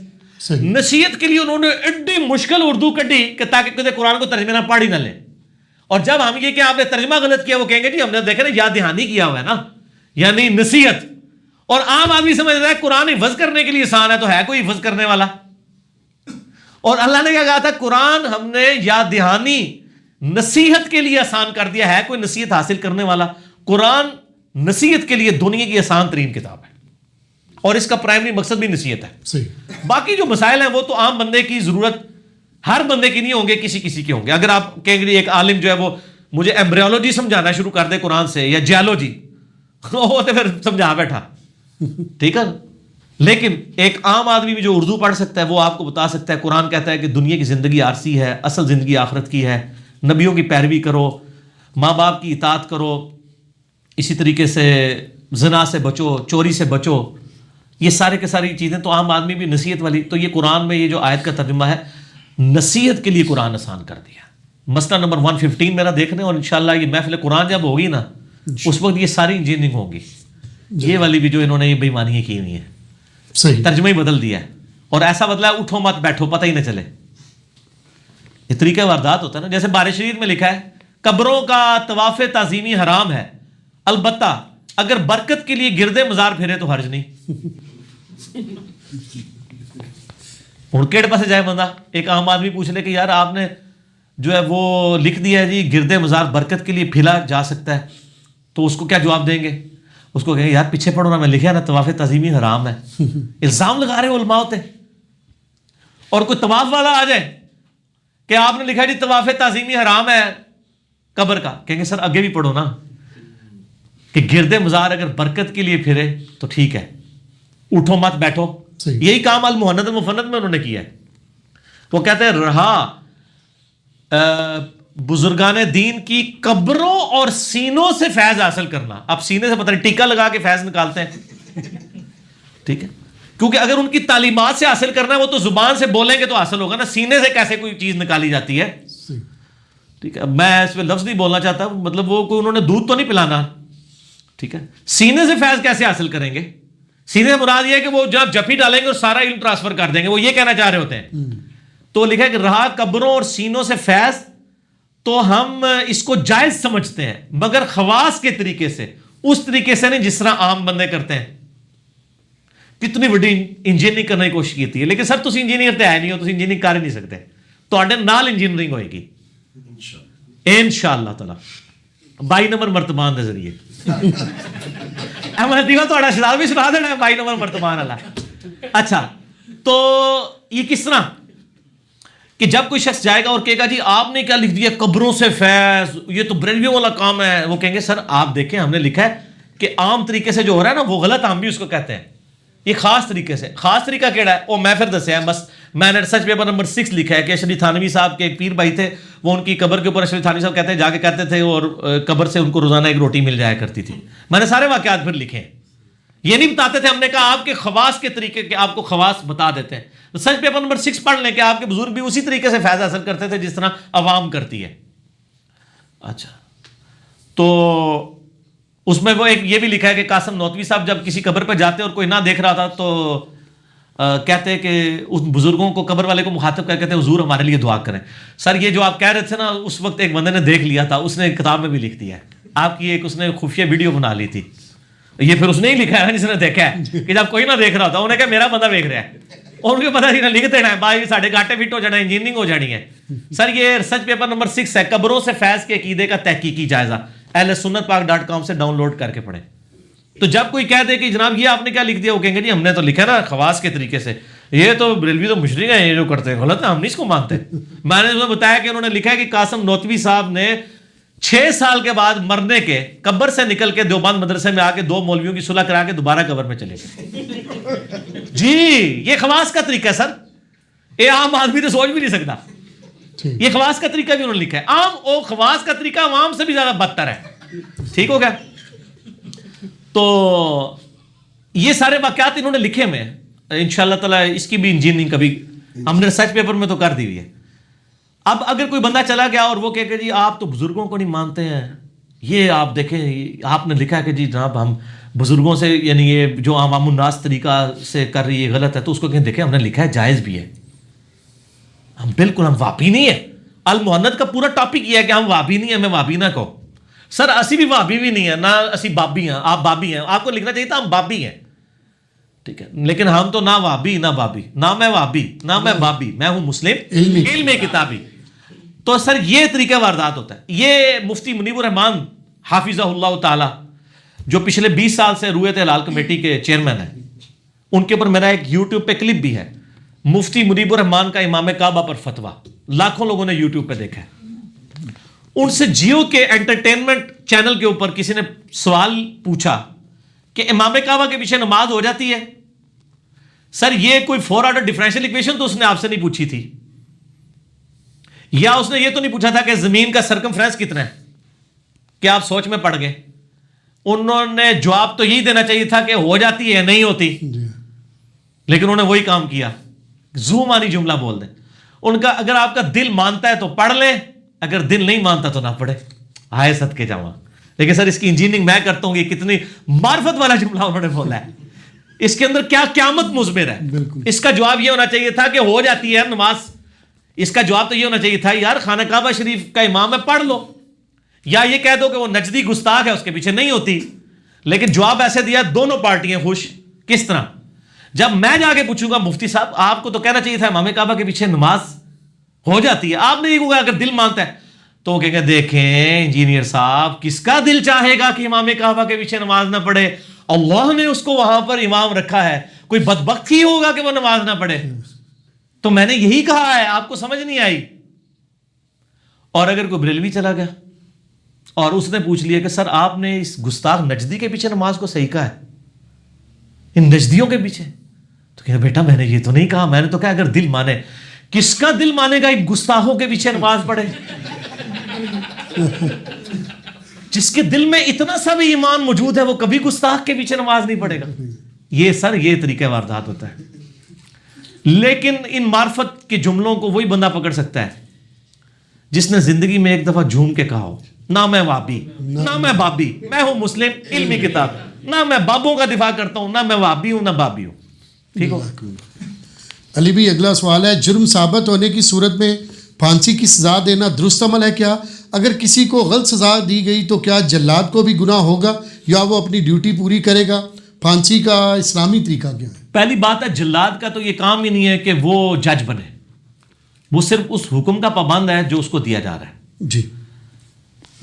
نصیحت کے لیے انہوں نے ایڈی مشکل اردو کٹی کہ تاکہ کسی قرآن کو ترجمے نہ پڑھ ہی نہ لیں. اور جب ہم یہ کہ آپ نے ترجمہ غلط کیا, وہ کہیں گے جی ہم نے دیکھا نا یاد دہانی کیا ہوا ہے نا, یعنی نصیحت. اور عام آدمی سمجھ رہا ہے قرآن حفظ کرنے کے لیے آسان ہے تو ہے کوئی حفظ کرنے والا. اور اللہ نے کیا کہا تھا؟ قرآن ہم نے یاد دہانی نصیحت کے لیے آسان کر دیا, ہے کوئی نصیحت حاصل کرنے والا. قرآن نصیحت کے لیے دنیا کی آسان ترین کتاب ہے اور اس کا پرائمری مقصد بھی نصیحت ہے. باقی جو مسائل ہیں وہ تو عام بندے کی ضرورت, ہر بندے کی نہیں ہوں گے, کسی کسی کے ہوں گے. اگر آپ کہیں گے ایک عالم جو ہے وہ مجھے ایمبریولوجی سمجھانا شروع کر دے قرآن سے یا جیولوجی, وہ تو پھر سمجھا بیٹھا, ٹھیک ہے. لیکن ایک عام آدمی بھی جو اردو پڑھ سکتا ہے وہ آپ کو بتا سکتا ہے. قرآن کہتا ہے کہ دنیا کی زندگی عارضی ہے, اصل زندگی آخرت کی ہے. نبیوں کی پیروی کرو, ماں باپ کی اطاعت کرو, اسی طریقے سے زنا سے بچو, چوری سے بچو. یہ سارے کے ساری چیزیں تو عام آدمی بھی نصیحت والی. تو یہ قرآن میں یہ جو آیت کا ترجمہ ہے, نصیحت کے لیے قرآن آسان کر دیا. مسئلہ نمبر 115 میرا دیکھنے, اور انشاءاللہ یہ محفل قرآن جب ہوگی نا اس وقت یہ ساری انجینئرنگ ہوگی. یہ والی بھی جو انہوں نے یہ بےایمانیاں کی ہوئی ہیں, ترجمہ ہی بدل دیا ہے. اور ایسا بدلا ہے اٹھو مت بیٹھو پتہ ہی نہ چلے. یہ طریقہ واردات ہوتا ہے نا. جیسے بارش شریف میں لکھا ہے قبروں کا طواف تعظیمی حرام ہے, البتہ اگر برکت کے لیے گردے مزار پھیرے تو حرج نہیں. ہوں کیڑے پاسے جائے بندہ, ایک عام آدمی پوچھ لے کہ یار آپ نے جو ہے وہ لکھ دیا ہے جی گردے مزار برکت کے لیے پھیلا جا سکتا ہے, تو اس کو کیا جواب دیں گے؟ اس کو کہیں گے یار پیچھے پڑھو نا, میں لکھا نا طواف تعظیمی حرام ہے. الزام لگا رہے ہو علماء ہوتے. اور کوئی طواف والا آ جائے کہ آپ نے لکھا جی طواف تعظیمی حرام ہے قبر کا, کہیں گے سر آگے بھی پڑھو نا. کہ گرد مزار اگر برکت کے لیے پھرے تو ٹھیک ہے، اٹھو مت بیٹھو. یہی کام المہند المفند میں انہوں نے کیا ہے. وہ کہتے ہیں رہا بزرگان دین کی قبروں اور سینوں سے فیض حاصل کرنا. اب سینے سے پتہ نہیں ٹیکا لگا کے فیض نکالتے ہیں، ٹھیک ہے، کیونکہ اگر ان کی تعلیمات سے حاصل کرنا ہے وہ تو زبان سے بولیں گے تو حاصل ہوگا نا، سینے سے کیسے کوئی چیز نکالی جاتی ہے. ٹھیک ہے، میں اس پہ لفظ نہیں بولنا چاہتا، مطلب وہ کوئی انہوں نے دودھ تو نہیں پلانا، ٹھیک ہے. سینے سے فیض کیسے حاصل کریں گے؟ سینے سے مراد یہ ہے کہ وہ جب جفی ڈالیں گے اور سارا علم ٹرانسفر کر دیں گے، وہ یہ کہنا چاہ رہے ہوتے ہیں. تو لکھا ہے کہ رہا قبروں اور سینوں سے فیض، تو ہم اس کو جائز سمجھتے ہیں مگر خواص کے طریقے سے، اس طریقے سے نہیں جس طرح عام بندے کرتے ہیں. کتنی بڑی انجینئرنگ کرنے کی کوشش کی ہے، لیکن سر تسی انجینئر تو ہے نہیں ہو، تسی انجینئرنگ کر ہی نہیں سکتے. تواڈے نال انجینئرنگ ہوئے گی انشاءاللہ تعالی 22 نمبر مرتبان دے ذریعے. احمد دیوا تواڈا شراب بھی سنا دینا ہے 22 نمبر مرتبان والا. اچھا، تو یہ کس طرح کہ جب کوئی شخص جائے گا اور کہے گا جی آپ نے کیا لکھ دیا قبروں سے فیض، یہ تو بریلویوں والا کام ہے، وہ کہیں گے سر آپ دیکھیں ہم نے لکھا ہے کہ عام طریقے سے جو ہو رہا ہے نا وہ غلط، ہم بھی اس کو کہتے ہیں. یہ خاص طریقے سے. خاص طریقہ کیڑا ہے وہ میں پھر دسیا ہے، بس میں نے ریسرچ پیپر نمبر 6 لکھا ہے کہ اشرف تھانوی صاحب کے ایک پیر بھائی تھے، وہ ان کی قبر کے اوپر اشرف تھانوی صاحب کہتے ہیں جا کے کہتے تھے اور قبر سے ان کو روزانہ ایک روٹی مل جایا کرتی تھی. میں نے سارے واقعات پھر لکھے ہیں. یہ نہیں بتاتے تھے، ہم نے کہا آپ کے خواص کے طریقے کے آپ کو خواص بتا دیتے ہیں. ریسرچ پیپر نمبر 6 پڑھ لیں کہ آپ کے بزرگ بھی اسی طریقے سے فیض حاصل کرتے تھے جس طرح عوام کرتی ہے. اچھا، تو اس میں وہ ایک یہ بھی لکھا ہے کہ قاسم نوتوی صاحب جب کسی قبر پہ جاتے اور کوئی نہ دیکھ رہا تھا تو کہتے کہ اس بزرگوں کو قبر والے کو مخاطب کر کہتے ہیں حضور ہمارے لیے دعا کریں. سر یہ جو آپ کہہ رہے تھے نا اس وقت ایک بندے نے دیکھ لیا تھا، اس نے ایک کتاب میں بھی لکھ دیا ہے. آپ کی ایک اس نے خفیہ ویڈیو بنا لی تھی، یہ پھر اس نے ہی لکھا ہے جس نے دیکھا ہے کہ جب کوئی نہ دیکھ رہا تھا انہیں کہا میرا بندہ دیکھ رہا ہے، اور ان کو پتا نہیں لکھ دینا ہے بھائی ساڑھے گاٹے فٹ ہو جانا ہے، انجینئرنگ ہو جانی ہے. سر یہ ریسرچ پیپر نمبر 6 ہے، قبروں سے فیض کے عقیدے کا تحقیقی جائزہ، اہل سنت پاک.com سے ڈاؤن لوڈ کر کے پڑھیں. تو جب کوئی کہہ دے کہ جناب یہ آپ نے کیا لکھ دیا، وہ کہیں گے جی ہم نے تو لکھا نا خواص کے طریقے سے، یہ تو بریلوی تو مشرک ہیں، یہ جو کرتے ہیں غلط ہے، ہم نہیں اس کو مانتے. میں نے اس میں بتایا کہ انہوں نے لکھا ہے کہ قاسم نوتوی صاحب نے 6 سال کے بعد مرنے کے قبر سے نکل کے دیوبند مدرسے میں آ کے 2 مولویوں کی صلح کرا کے دوبارہ قبر میں چلے گئے. جی یہ خواص کا طریقہ ہے سر، یہ عام آدمی تو سوچ بھی نہیں سکتا. یہ خواص کا طریقہ بھی انہوں نے لکھا ہے. عام او خواص کا طریقہ عوام سے بھی زیادہ بدتر ہے. ٹھیک ہو گیا. تو یہ سارے واقعات انہوں نے لکھے میں انشاءاللہ تعالی اس کی بھی انجینئرنگ کبھی ہم نے ریسرچ پیپر میں تو کر دی ہوئی ہے. اب اگر کوئی بندہ چلا گیا اور وہ کہے کہ جی آپ تو بزرگوں کو نہیں مانتے ہیں، یہ آپ دیکھیں آپ نے لکھا ہے کہ جی جناب ہم بزرگوں سے یعنی یہ جو عوام الناس طریقہ سے کر رہی ہے غلط ہے، تو اس کو کہیں دیکھیں ہم نے لکھا ہے جائز بھی ہے. ہم بالکل ہم وابی نہیں ہے. المہند کا پورا ٹاپک یہ ہے کہ ہم وابی نہیں ہیں، ہمیں وابی نہ کہو. سر اسی بھی وابی بھی نہیں ہے، نہ اسی بابی ہیں، آپ بابی ہیں. آپ کو لکھنا چاہیے تھا ہم بابی ہیں، ٹھیک ہے، لیکن ہم تو نہ وابی نہ بابی، نہ میں وابی نہ میں بابی، میں ہوں مسلم علم کتابی. تو سر یہ طریقہ واردات ہوتا ہے. یہ مفتی منیب الرحمان حافظہ اللہ تعالی جو پچھلے 20 سال سے رویت ہلال کمیٹی کے چیئرمین ہیں، ان کے اوپر میرا ایک یوٹیوب پہ کلپ بھی ہے، مفتی منیب الرحمان کا امام کعبہ پر فتویٰ، لاکھوں لوگوں نے یوٹیوب پہ دیکھا ہے. ان سے جیو کے انٹرٹینمنٹ چینل کے اوپر کسی نے سوال پوچھا کہ امام کعبہ کے پیچھے نماز ہو جاتی ہے. سر یہ کوئی 4 آرڈر ڈفرینشیل ایکویشن تو اس نے آپ سے نہیں پوچھی تھی، یا اس نے یہ تو نہیں پوچھا تھا کہ زمین کا سرکمفرنس کتنا ہے کہ آپ سوچ میں پڑ گئے. انہوں نے جواب تو یہی دینا چاہیے تھا کہ ہو جاتی ہے نہیں ہوتی، لیکن انہوں نے وہی کام کیا، زو مانی جملہ بول دیں. ان کا اگر آپ کا دل مانتا ہے تو پڑھ لیں، اگر دل نہیں مانتا تو نہ پڑھے. ہائے صدقے جاواں. لیکن سر اس کی انجینئرنگ میں کرتا ہوں، یہ کتنی معرفت والا جملہ انہوں نے بولا ہے. اس کے اندر کیا قیامت مضمر ہے. اس کا جواب یہ ہونا چاہیے تھا کہ ہو جاتی ہے نماز. اس کا جواب تو یہ ہونا چاہیے تھا یار خانہ کعبہ شریف کا امام ہے پڑھ لو، یا یہ کہہ دو کہ وہ نجدی گستاخ ہے اس کے پیچھے نہیں ہوتی. لیکن جواب ایسے دیا دونوں پارٹیاں خوش. کس طرح؟ جب میں جا کے پوچھوں گا مفتی صاحب آپ کو تو کہنا چاہیے تھا امام کعبہ کے پیچھے نماز ہو جاتی ہے، آپ نے یہ کہا اگر دل مانتا ہے تو وہ کہیں گے دیکھیں انجینئر صاحب کس کا دل چاہے گا کہ امام کعبہ کے پیچھے نماز نہ پڑھے. اللہ نے اس کو وہاں پر امام رکھا ہے، کوئی بدبخت ہی ہوگا کہ وہ نماز نہ پڑھے. تو میں نے یہی کہا ہے، آپ کو سمجھ نہیں آئی. اور اگر کوئی بریلوی چلا گیا اور اس نے پوچھ لیا کہ سر آپ نے اس گستاخ نجدی کے پیچھے نماز کو صحیح کہا ہے, ان نجدیوں کے پیچھے. تو کہ بیٹا میں نے یہ تو نہیں کہا, میں نے تو کہا اگر دل مانے. کس کا دل مانے گا ایک گستاخوں کے پیچھے نماز پڑھے؟ جس کے دل میں اتنا سا بھی ایمان موجود ہے وہ کبھی گستاخ کے پیچھے نماز نہیں پڑھے گا. یہ سر یہ طریقہ واردات ہوتا ہے. لیکن ان معرفت کے جملوں کو وہی بندہ پکڑ سکتا ہے جس نے زندگی میں ایک دفعہ جھوم کے کہا ہو, نہ میں وابی نہ میں بابی, میں ہوں مسلم علمی کتاب, نہ میں بابوں کا دفاع کرتا ہوں, نہ میں وابی ہوں نہ بابی ہوں. ٹھیک ہو. علی بھی اگلا سوال ہے, جرم ثابت ہونے کی صورت میں پھانسی کی سزا دینا درست عمل ہے کیا؟ اگر کسی کو غلط سزا دی گئی تو کیا جلاد کو بھی گناہ ہوگا یا وہ اپنی ڈیوٹی پوری کرے گا؟ پھانسی کا اسلامی طریقہ کیا ہے؟ پہلی بات ہے جلاد کا تو یہ کام ہی نہیں ہے کہ وہ جج بنے, وہ صرف اس حکم کا پابند ہے جو اس کو دیا جا رہا ہے. جی.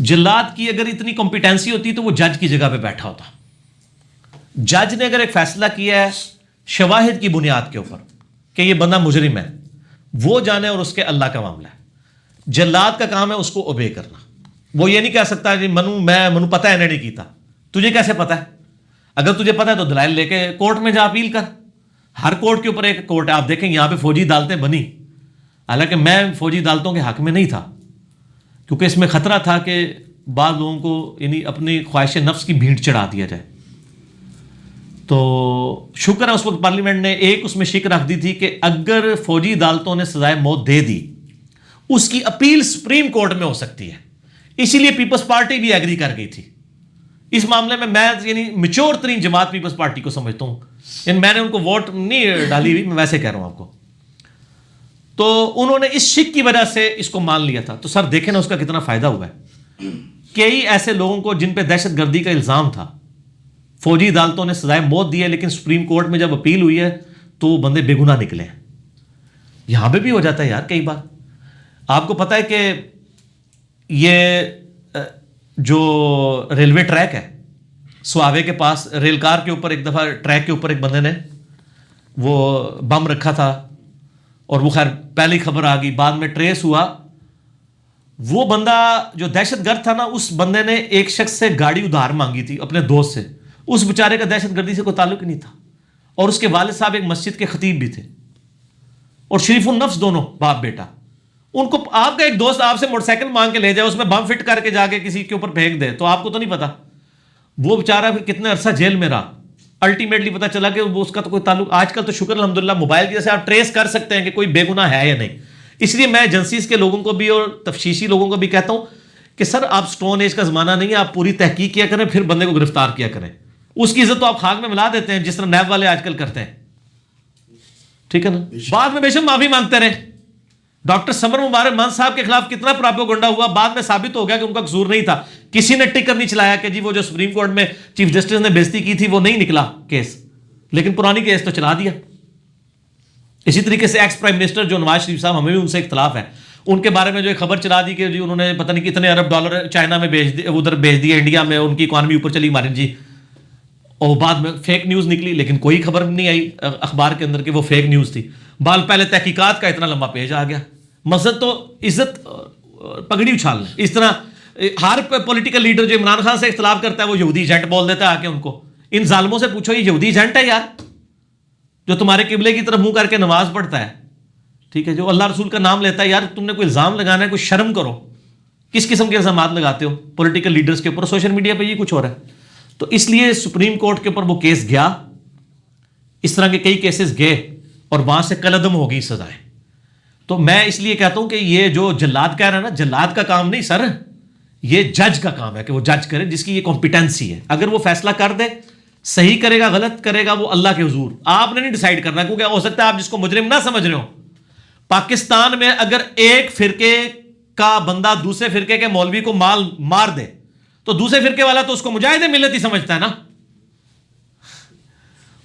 جلاد کی اگر اتنی کمپیٹنسی ہوتی تو وہ جج کی جگہ پہ بیٹھا ہوتا. جج نے اگر ایک فیصلہ کیا ہے شواہد کی بنیاد کے اوپر کہ یہ بندہ مجرم ہے, وہ جانے اور اس کے اللہ کا معاملہ ہے. جلاد کا کام ہے اس کو اوبے کرنا. وہ یہ نہیں کہہ سکتا کہ منو پتہ ہے نہیں کیتا. تجھے کیسے پتہ ہے؟ اگر تجھے پتہ ہے تو دلائل لے کے کورٹ میں جا اپیل کر. ہر کورٹ کے اوپر ایک کورٹ ہے. آپ دیکھیں یہاں پہ فوجی عدالتیں بنی, حالانکہ میں فوجی عدالتوں کے حق میں نہیں تھا کیونکہ اس میں خطرہ تھا کہ بعض لوگوں کو یعنی اپنی خواہش نفس کی بھینٹ چڑھا دیا جائے. تو شکر ہے اس وقت پارلیمنٹ نے ایک اس میں شک رکھ دی تھی کہ اگر فوجی عدالتوں نے سزائے موت دے دی اس کی اپیل سپریم کورٹ میں ہو سکتی ہے. اسی لیے پیپلز پارٹی بھی ایگری کر گئی تھی اس معاملے میں. میں یعنی میچور ترین جماعت پیپلز پارٹی کو سمجھتا ہوں, یعنی میں نے ان کو ووٹ نہیں ڈالی ہوئی, میں ویسے کہہ رہا ہوں آپ کو. تو انہوں نے اس شک کی وجہ سے اس کو مان لیا تھا. تو سر دیکھیں نا اس کا کتنا فائدہ ہوا ہے. کئی ایسے لوگوں کو جن پہ دہشت گردی کا الزام تھا فوجی عدالتوں نے سزائے موت دی ہے, لیکن سپریم کورٹ میں جب اپیل ہوئی ہے تو وہ بندے بے گناہ نکلے ہیں. یہاں پہ بھی ہو جاتا ہے یار کئی بار. آپ کو پتہ ہے کہ یہ جو ریلوے ٹریک ہے سواوے کے پاس, ریل کار کے اوپر ایک دفعہ ٹریک کے اوپر ایک بندے نے وہ بم رکھا تھا اور وہ خیر پہلی خبر آ گئی, بعد میں ٹریس ہوا. وہ بندہ جو دہشت گرد تھا نا, اس بندے نے ایک شخص سے گاڑی ادھار مانگی تھی اپنے دوست سے. اس بیچارے کا دہشت گردی سے کوئی تعلق ہی نہیں تھا, اور اس کے والد صاحب ایک مسجد کے خطیب بھی تھے اور شریف النفس دونوں باپ بیٹا. ان کو آپ کا ایک دوست آپ سے موٹر سائیکل مانگ کے لے جائے, اس میں بم فٹ کر کے جا کے کسی کے اوپر پھینک دے, تو آپ کو تو نہیں پتا وہ بیچارہ پھر کتنے عرصہ جیل میں رہا. الٹیمیٹلی پتا چلا کہ وہ اس کا تو کوئی تعلق. آج کل تو شکر الحمدللہ موبائل کی وجہ سے آپ ٹریس کر سکتے ہیں کہ کوئی بے گناہ ہے یا نہیں. اس لیے میں ایجنسیز کے لوگوں کو بھی اور تفتیشی لوگوں کو بھی کہتا ہوں کہ سر آپ سٹون ایج کا زمانہ نہیں ہے, آپ پوری تحقیق کیا کریں پھر بندے کو گرفتار کیا کریں. اس کی عزت تو آپ خاک میں ملا دیتے ہیں جس طرح نیب والے آج کل کرتے ہیں. ٹھیک ہے نا. بعد میں بے شک معافی مانگتے رہے. ڈاکٹر سمر مبارک مان صاحب کے خلاف کتنا پراپیگنڈا ہوا, بعد میں ثابت ہو گیا کہ ان کا قصور نہیں تھا. کسی نے ٹکر نہیں چلایا کہ جی وہ جو سپریم کورٹ میں چیف جسٹس نے بےزتی کی تھی وہ نہیں نکلا کیس, لیکن پرانی کیس تو چلا دیا. اسی طریقے سے ایکس پرائم منسٹر جو نواز شریف صاحب, ہمیں بھی ان سے اختلاف ہے, ان کے بارے میں جو ایک خبر چلا دی کہ جی انہوں نے پتہ نہیں کتنے ارب ڈالر چائنا میں بھیج دیے, ادھر بھیج دیے انڈیا میں, ان کی اکانومی اوپر چلی مارن جی, اور بعد میں فیک نیوز نکلی, لیکن کوئی خبر نہیں آئی اخبار کے اندر کہ وہ فیک نیوز تھی. بال پہلے تحقیقات کا اتنا لمبا پیج آ گیا. مقصد تو عزت پگڑی اچھالنا. اس طرح ہر پولیٹیکل لیڈر جو عمران خان سے اختلاف کرتا ہے وہ یہودی ایجنٹ بول دیتا ہے آ کے ان کو. ان ظالموں سے پوچھو یہ یہودی ایجنٹ ہے یار جو تمہارے قبلے کی طرف منہ کر کے نماز پڑھتا ہے, ٹھیک ہے, جو اللہ رسول کا نام لیتا ہے. یار تم نے کوئی الزام لگانا ہے, کوئی شرم کرو. کس قسم کے الزامات لگاتے ہو پولیٹیکل لیڈرز کے اوپر؟ سوشل میڈیا پہ یہ کچھ ہو رہا ہے. تو اس لیے سپریم کورٹ کے اوپر وہ کیس گیا, اس طرح کے کئی کیسز گئے اور وہاں سے کالعدم ہو گئی سزائیں. تو میں اس لیے کہتا ہوں کہ یہ جو جلاد کہہ رہا ہے نا, جلاد کا کام نہیں سر, یہ جج کا کام ہے کہ وہ جج کرے جس کی یہ کمپیٹنسی ہے. اگر وہ فیصلہ کر دے, صحیح کرے گا غلط کرے گا, وہ اللہ کے حضور. آپ نے نہیں ڈیسائیڈ کرنا, کیونکہ ہو سکتا ہے آپ جس کو مجرم نہ سمجھ رہے ہو. پاکستان میں اگر ایک فرقے کا بندہ دوسرے فرقے کے مولوی کو مار دے تو دوسرے فرقے والا تو اس کو مجاہد ملت ہی سمجھتا ہے نا.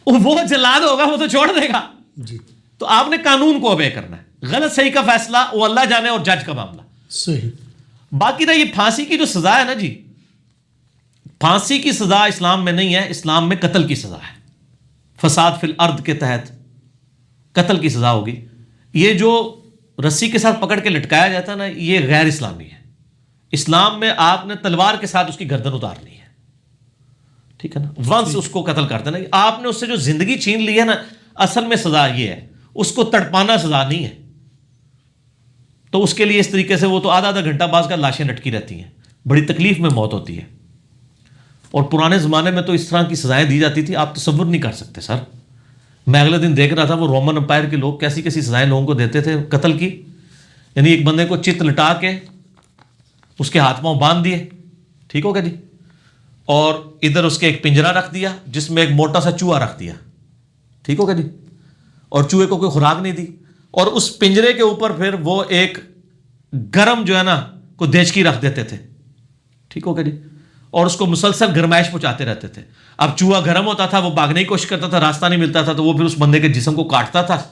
وہ جلاد ہوگا وہ تو چھوڑ دے گا جی. تو آپ نے قانون کو اوبے کرنا ہے. غلط صحیح کا فیصلہ وہ اللہ جانے اور جج کا معاملہ. صحیح. باقی رہا یہ پھانسی کی جو سزا ہے نا جی, پھانسی کی سزا اسلام میں نہیں ہے. اسلام میں قتل کی سزا ہے. فساد فی الارض کے تحت قتل کی سزا ہوگی. یہ جو رسی کے ساتھ پکڑ کے لٹکایا جاتا ہے نا, یہ غیر اسلامی ہے. اسلام میں آپ نے تلوار کے ساتھ اس کی گردن اتارنی ہے، ٹھیک ہے نا، ونس اس کو قتل کر دینا. آپ نے اس سے جو زندگی چھین لی ہے نا، اصل میں سزا یہ ہے، اس کو تڑپانا سزا نہیں ہے. تو اس کے لیے اس طریقے سے وہ تو آدھا گھنٹہ بعض کا لاشیں لٹکی رہتی ہیں، بڑی تکلیف میں موت ہوتی ہے. اور پرانے زمانے میں تو اس طرح کی سزائیں دی جاتی تھی، آپ تصور نہیں کر سکتے سر. میں اگلے دن دیکھ رہا تھا وہ رومن امپائر کے لوگ کیسی کیسی سزائیں لوگوں کو دیتے تھے قتل کی. یعنی ایک بندے کو چت لٹا کے اس کے ہاتھ پاؤں باندھ دیے، ٹھیک ہو گیا جی، اور ادھر اس کے ایک پنجرا رکھ دیا جس میں ایک موٹا سا چوہا رکھ دیا، ٹھیک ہو گیا جی، اور چوہے کو کوئی خوراک نہیں دی، اور اس پنجرے کے اوپر پھر وہ ایک گرم جو ہے نا کو دیچکی رکھ دیتے تھے، ٹھیک ہو گیا جی، اور اس کو مسلسل گرمائش پہنچاتے رہتے تھے. اب چوہا گرم ہوتا تھا، وہ بھاگنے کی کوشش کرتا تھا، راستہ نہیں ملتا تھا تو وہ پھر اس بندے کے جسم کو کاٹتا تھا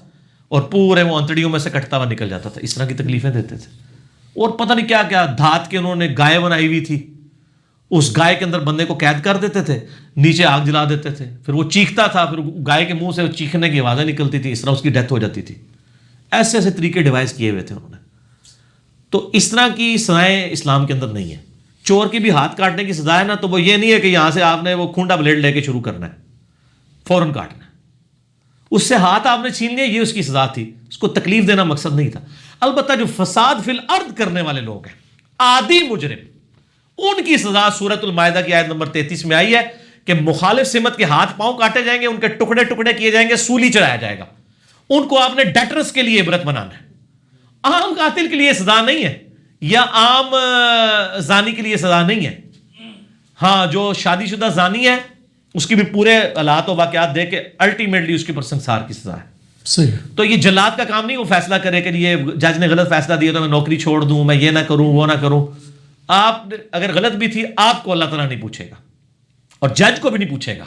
اور پورے وہ انتڑیوں میں سے کٹتا ہوا نکل جاتا تھا. اس طرح کی تکلیفیں دیتے تھے. اور پتہ نہیں کیا کیا دھات کے انہوں نے گائے بنائی ہوئی تھی، اس گائے کے اندر بندے کو قید کر دیتے تھے، نیچے آگ جلا دیتے تھے، پھر وہ چیختا تھا، پھر گائے کے منہ سے چیخنے کی آوازیں نکلتی تھی، اس طرح اس کی ڈیتھ ہو جاتی تھی. ایسے ایسے طریقے ڈیوائز کیے ہوئے تھے انہوں نے. تو اس طرح کی سزائیں اسلام کے اندر نہیں ہیں. چور کی بھی ہاتھ کاٹنے کی سزا ہے نا، تو وہ یہ نہیں ہے کہ یہاں سے آپ نے وہ کھونڈا بلیڈ لے کے شروع کرنا ہے، فوراً کاٹنا ہے. اس سے ہاتھ آپ نے چھین لیا، یہ اس کی سزا تھی، اس کو تکلیف دینا مقصد نہیں تھا. البتہ جو فساد فی الارض کرنے والے لوگ ہیں، عادی مجرم، ان کی سزا سورۃ المائدہ کی آیت نمبر 33 میں آئی ہے کہ مخالف سمت کے ہاتھ پاؤں کاٹے جائیں گے، ان کے ٹکڑے ٹکڑے کیے جائیں گے، سولی چڑھایا جائے گا. ان کو آپ نے ڈیٹرس کے لیے عبرت بنانا ہے. عام قاتل کے لیے سزا نہیں ہے، یا عام زانی کے لیے سزا نہیں ہے. ہاں، جو شادی شدہ زانی ہے اس کی بھی پورے حالات و واقعات دے کے الٹیمیٹلی اس کے اوپر سنسار کی سزا ہے. صحیح. تو یہ جلاد کا کام نہیں وہ فیصلہ کرے کہ یہ جج نے غلط فیصلہ دیا تو میں نوکری چھوڑ دوں، میں یہ نہ کروں وہ نہ کروں. آپ اگر غلط بھی تھی آپ کو اللہ تعالیٰ نہیں پوچھے گا، اور جج کو بھی نہیں پوچھے گا.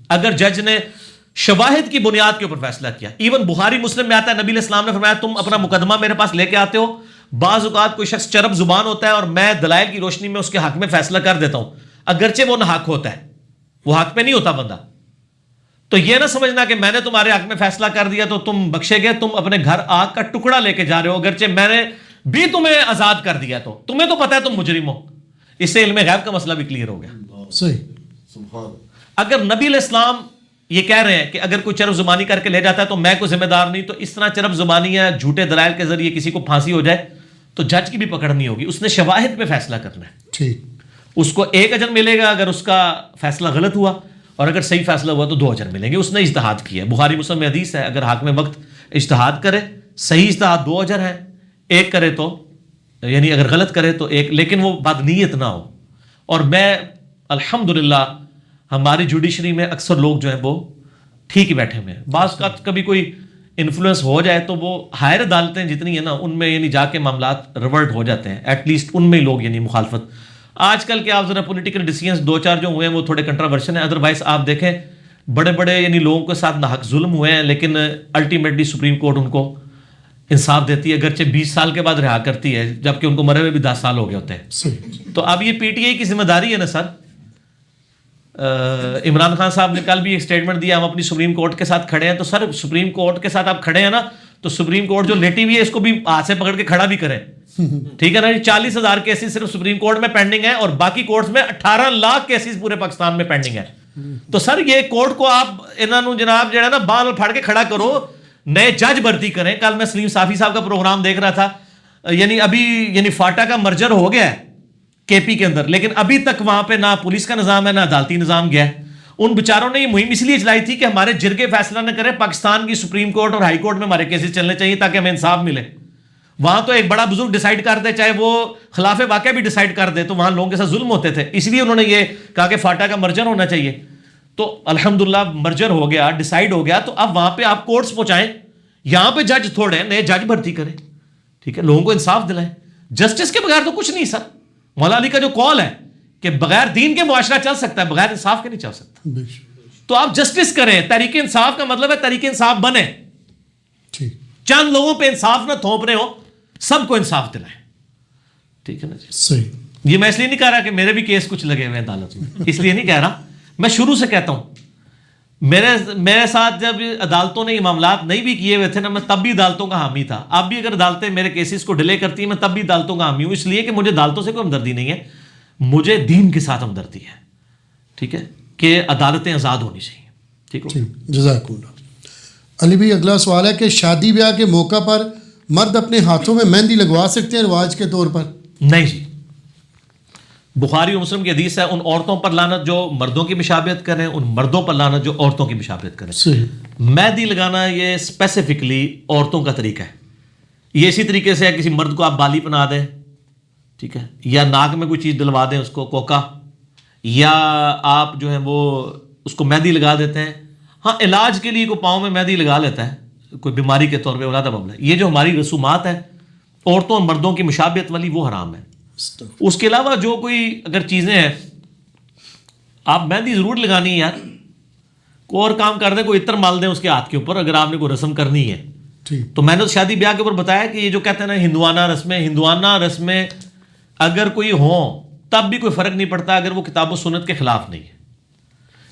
اگر جج نے شواہد کی بنیاد کے اوپر فیصلہ کیا. ایون بخاری مسلم میں آتا ہے، نبی علیہ السلام نے فرمایا تم اپنا مقدمہ میرے پاس لے کے آتے ہو، بعض اوقات کوئی شخص چرب زبان ہوتا ہے اور میں دلائل کی روشنی میں اس کے حق میں فیصلہ کر دیتا ہوں، اگرچہ وہ ناحق ہوتا ہے، وہ حق پہ نہیں ہوتا بندہ. تو یہ نہ سمجھنا کہ میں نے تمہارے حق میں فیصلہ کر دیا تو تم بخشے گئے، تم اپنے گھر آگ کا ٹکڑا لے کے جا رہے ہو، اگرچہ میں نے بھی تمہیں آزاد کر دیا تو تمہیں تو پتا ہے تم مجرم ہو. اس سے علم غیب کا مسئلہ بھی کلیئر ہو گیا. صحیح. اگر نبی علیہ السلام یہ کہہ رہے ہیں کہ اگر کوئی چرب زبانی کر کے لے جاتا ہے تو میں کوئی ذمہ دار نہیں، تو اس طرح چرب زبانی یا جھوٹے دلائل کے ذریعے کسی کو پھانسی ہو جائے تو جج کی بھی پکڑ نہیں ہوگی. اس نے شواہد پہ فیصلہ کرنا ہے. ٹھیک. اس کو 1 اجر ملے گا اگر اس کا فیصلہ غلط ہوا، اور اگر صحیح فیصلہ ہوا تو 2 اجر ملیں گے. اس نے اجتہاد کیا ہے. بخاری مسلم میں حدیث ہے، اگر حاکم وقت اجتہاد کرے، صحیح اجتہاد 2 اجر ہے، 1 کرے تو یعنی اگر غلط کرے تو 1، لیکن وہ بدنیت نہ ہو. اور میں الحمدللہ ہماری جوڈیشری میں اکثر لوگ جو ہیں وہ ٹھیک ہی بیٹھے ہوئے ہیں. بعض کا کبھی کوئی انفلوئنس ہو جائے تو وہ ہائر عدالتیں جتنی ہیں نا ان میں یعنی جا کے معاملات ریورٹ ہو جاتے ہیں، ایٹ لیسٹ ان میں ہی لوگ یعنی مخالفت. آج کل کے آپ ذرا پولیٹیکل ڈیسیژنز 2-4 جو ہوئے ہیں وہ تھوڑے کنٹراورشل ہیں، ادروائز آپ دیکھیں بڑے بڑے یعنی لوگوں کے ساتھ ناحق ظلم ہوئے ہیں، لیکن الٹیمیٹلی سپریم کورٹ ان کو انصاف دیتی ہے، اگرچہ 20 سال کے بعد رہا کرتی ہے، جبکہ ان کو مرے ہوئے بھی 10 سال ہو گئے ہوتے ہیں. تو اب یہ پی ٹی آئی کی ذمہ داری ہے نا سر. عمران خان صاحب نے کل بھی ایک اسٹیٹمنٹ دیا، ہم اپنی سپریم کورٹ کے ساتھ کھڑے ہیں. تو سر سپریم کورٹ کے ساتھ آپ کھڑے ہیں نا، تو سپریم کورٹ جو لیٹی ہوئی ہے اس کو بھی ہاتھ سے پکڑ کے کھڑا بھی کریں، ٹھیک ہے نا. 40,000 کیسز صرف سپریم کورٹ میں پینڈنگ ہے، اور باقی کورٹس میں 18 لاکھ کیسز پورے پاکستان میں پینڈنگ ہے. تو سر یہ کورٹ کو آپ انہوں جناب جو ہے نا بال پھاڑ کے کھڑا کرو، نئے جج بھرتی کریں. کل میں سلیم صافی صاحب کا پروگرام دیکھ رہا تھا، یعنی ابھی یعنی فاٹا کا مرجر ہو گیا ہے کے پی کے اندر، لیکن ابھی تک وہاں پہ نہ پولیس کا نظام ہے نہ عدالتی نظام گیا ہے. ان بیچاروں نے یہ مہم اس لیے چلائی تھی کہ ہمارے جرگے فیصلہ نہ کرے، پاکستان کی سپریم کورٹ اور ہائی کورٹ میں ہمارے کیسز چلنے چاہیے تاکہ ہمیں انصاف ملے. وہاں تو ایک بڑا بزرگ ڈیسائیڈ کر دے، چاہے وہ خلاف واقعہ بھی ڈیسائیڈ کر دے، تو وہاں لوگوں کے ساتھ ظلم ہوتے تھے. اس لیے انہوں نے یہ کہا کہ فاٹا کا مرجر ہونا چاہیے. تو الحمدللہ مرجر ہو گیا، ڈیسائیڈ ہو گیا. تو اب وہاں پہ آپ کورٹس پہنچائیں، یہاں پہ جج تھوڑے نئے جج بھرتی کریں، ٹھیک ہے، لوگوں کو انصاف دلائیں. جسٹس کے بغیر تو کچھ نہیں سر. مولا علی کا جو قول ہے کہ بغیر دین کے معاشرہ چل سکتا ہے، بغیر انصاف کے نہیں چل سکتا. تو آپ جسٹس کریں. تحریک انصاف کا مطلب ہے تحریک انصاف بنے، چند لوگوں پہ انصاف نہ تھوپ رہے ہو، سب کو انصاف دلائیں، ٹھیک ہے نا جی. صحیح. یہ میں اس لیے نہیں کہہ رہا کہ میرے بھی کیس کچھ لگے ہوئے ہیں عدالت میں، اس لیے نہیں کہہ رہا. میں شروع سے کہتا ہوں میرے ساتھ جب عدالتوں نے یہ معاملات نہیں بھی کیے ہوئے تھے نا، میں تب بھی عدالتوں کا حامی تھا. اب بھی اگر عدالتیں میرے کیسز کو ڈیلے کرتی ہیں، میں تب بھی عدالتوں کا حامی ہوں، اس لیے کہ مجھے عدالتوں سے کوئی ہمدردی نہیں ہے، مجھے دین کے ساتھ ہمدردی ہے. ٹھیک ہے کہ عدالتیں آزاد ہونی چاہیے. ٹھیک ہے، جزاک اللہ. علی بھائی اگلا سوال ہے کہ شادی بیاہ کے موقع پر مرد اپنے ہاتھوں میں مہندی لگوا سکتے ہیں رواج کے طور پر؟ نہیں جی. بخاری و مسلم کی حدیث ہے، ان عورتوں پر لعنت جو مردوں کی مشابہت کریں، ان مردوں پر لعنت جو عورتوں کی مشابہت کریں. صحیح. مہندی لگانا یہ اسپیسیفکلی عورتوں کا طریقہ ہے. یہ اسی طریقے سے ہے کسی مرد کو آپ بالی پہنا دیں، ٹھیک ہے، یا ناک میں کوئی چیز ڈلوا دیں اس کو، کوکا، یا آپ جو ہے وہ اس کو مہندی لگا دیتے ہیں. ہاں علاج کے لیے کوئی پاؤں میں مہندی لگا لیتا ہے کوئی بیماری کے طور پہ، علیحدہ معاملہ ہے. یہ جو ہماری رسومات ہیں عورتوں اور مردوں کی مشابہت والی، وہ حرام ہے. اس کے علاوہ جو کوئی اگر چیزیں ہیں، آپ مہندی ضرور لگانی ہے یار، کوئی اور کام کر دیں، کوئی عطر مال دیں اس کے ہاتھ کے اوپر اگر آپ نے کوئی رسم کرنی ہے. تو میں نے تو شادی بیاہ کے اوپر بتایا کہ یہ جو کہتے ہیں نا ہندوانہ رسمیں اگر کوئی ہوں تب بھی کوئی فرق نہیں پڑتا اگر وہ کتاب و سنت کے خلاف نہیں ہے.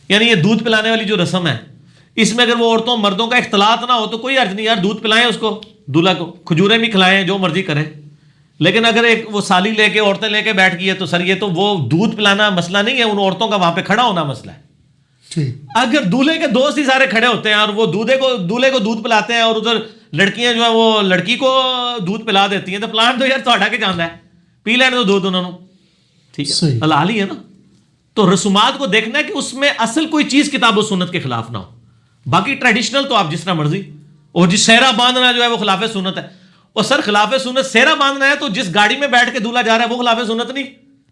یعنی یہ دودھ پلانے والی جو رسم ہے، اس میں اگر وہ عورتوں مردوں کا اختلاط نہ ہو تو کوئی حرج نہیں یار، دودھ پلائیں اس کو، دولہا کو کھجوریں بھی کھلائیں، جو مرضی کریں. لیکن اگر ایک وہ سالی لے کے عورتیں لے کے بیٹھ گئی ہے تو سر یہ تو وہ دودھ پلانا مسئلہ نہیں ہے، ان عورتوں کا وہاں پہ کھڑا ہونا مسئلہ ہے. اگر دولہے کے دوست ہی سارے کھڑے ہوتے ہیں اور وہ دولہے کو دودھ پلاتے ہیں اور ادھر لڑکیاں جو ہے وہ لڑکی کو دودھ پلا دیتی ہیں، تو پلان تو یار تھوڑا کے جانا ہے، پی لینے تو دودھ انہوں نے. ٹھیک ہے، حلال ہی ہے نا. تو رسومات کو دیکھنا ہے کہ اس میں اصل کوئی چیز کتاب و سنت کے خلاف نہ ہو. باقی ٹریڈیشنل تو آپ جس طرح مرضی، اور جس سہرا باندھنا جو ہے وہ خلاف سنت ہے. اور سر خلاف سنت سہرا باندھنا ہے تو جس گاڑی میں بیٹھ کے دولہا جا رہا ہے وہ خلاف سنت نہیں،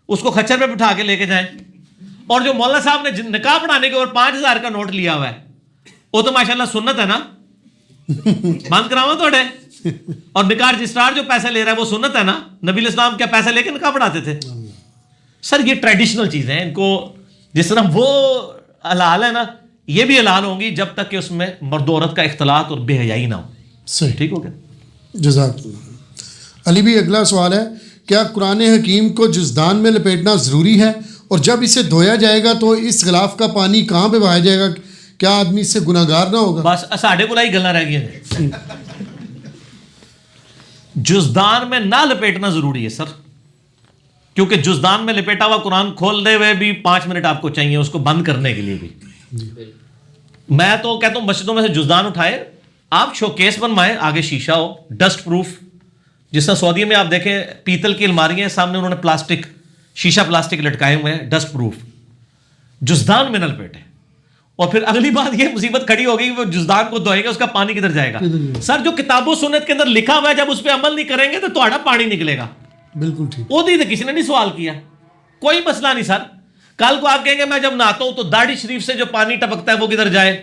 اس کو خچر میں بٹھا کے لے کے جائیں. اور جو مولانا صاحب نے نکاح پڑھانے کے اوپر 5000 کا نوٹ لیا ہوا ہے، وہ تو ماشاءاللہ سنت ہے نا، بند کراؤں توڑے. اور نکاح رجسٹرار جو پیسے لے رہا ہے وہ سنت ہے نا، نبی الاسلام کیا پیسے لے کے نکاح پڑھاتے تھے؟ سر یہ ٹریڈیشنل چیزیں ہیں، ان کو جس طرح وہ حلال ہے نا، یہ بھی حلال ہوں گی جب تک کہ اس میں مرد و عورت کا اختلاط اور بے حیائی نہ ہو. صحیح. ٹھیک ہو گیا. جزاک اللہ. علی بھی اگلا سوال ہے، کیا قرآن حکیم کو جزدان میں لپیٹنا ضروری ہے؟ اور جب اسے دھویا جائے گا تو اس غلاف کا پانی کہاں پہ بہایا جائے گا؟ کیا آدمی اس سے گناہ گار نہ ہوگا؟ بس ساڑھے کو لائی گلنا رہ گئی. جزدان میں نہ لپیٹنا ضروری ہے سر، کیونکہ جزدان میں لپیٹا ہوا قرآن کھولتے ہوئے بھی 5 منٹ آپ کو چاہیے اس کو بند کرنے کے لیے بھی. میں تو کہتا ہوں مسجدوں میں سے جزدان اٹھائے، آپ شو کیس بنوائیں، آگے شیشہ ہو، ڈسٹ پروف. جس طرح سعودیہ میں آپ دیکھیں پیتل کی الماریاں سامنے انہوں نے شیشہ پلاسٹک لٹکائے ہوئے ہیں، ڈسٹ پروف. جزدان میں نہ لپیٹیں. اور پھر اگلی بات یہ مصیبت کھڑی ہوگی کہ وہ جزدان کو دھوئیں گے، اس کا پانی کدھر جائے گا؟ سر جو کتاب و سنت کے اندر لکھا ہوا ہے جب اس پہ عمل نہیں کریں گے تو تھوڑا پانی نکلے گا. بالکل ٹھیک. وہ تو کسی نے نہیں سوال کیا، کوئی مسئلہ نہیں سر. کل کو آپ کہیں گے میں جب نہاتا ہوں تو داڑھی شریف سے جو پانی ٹپکتا ہے وہ کدھر جائے،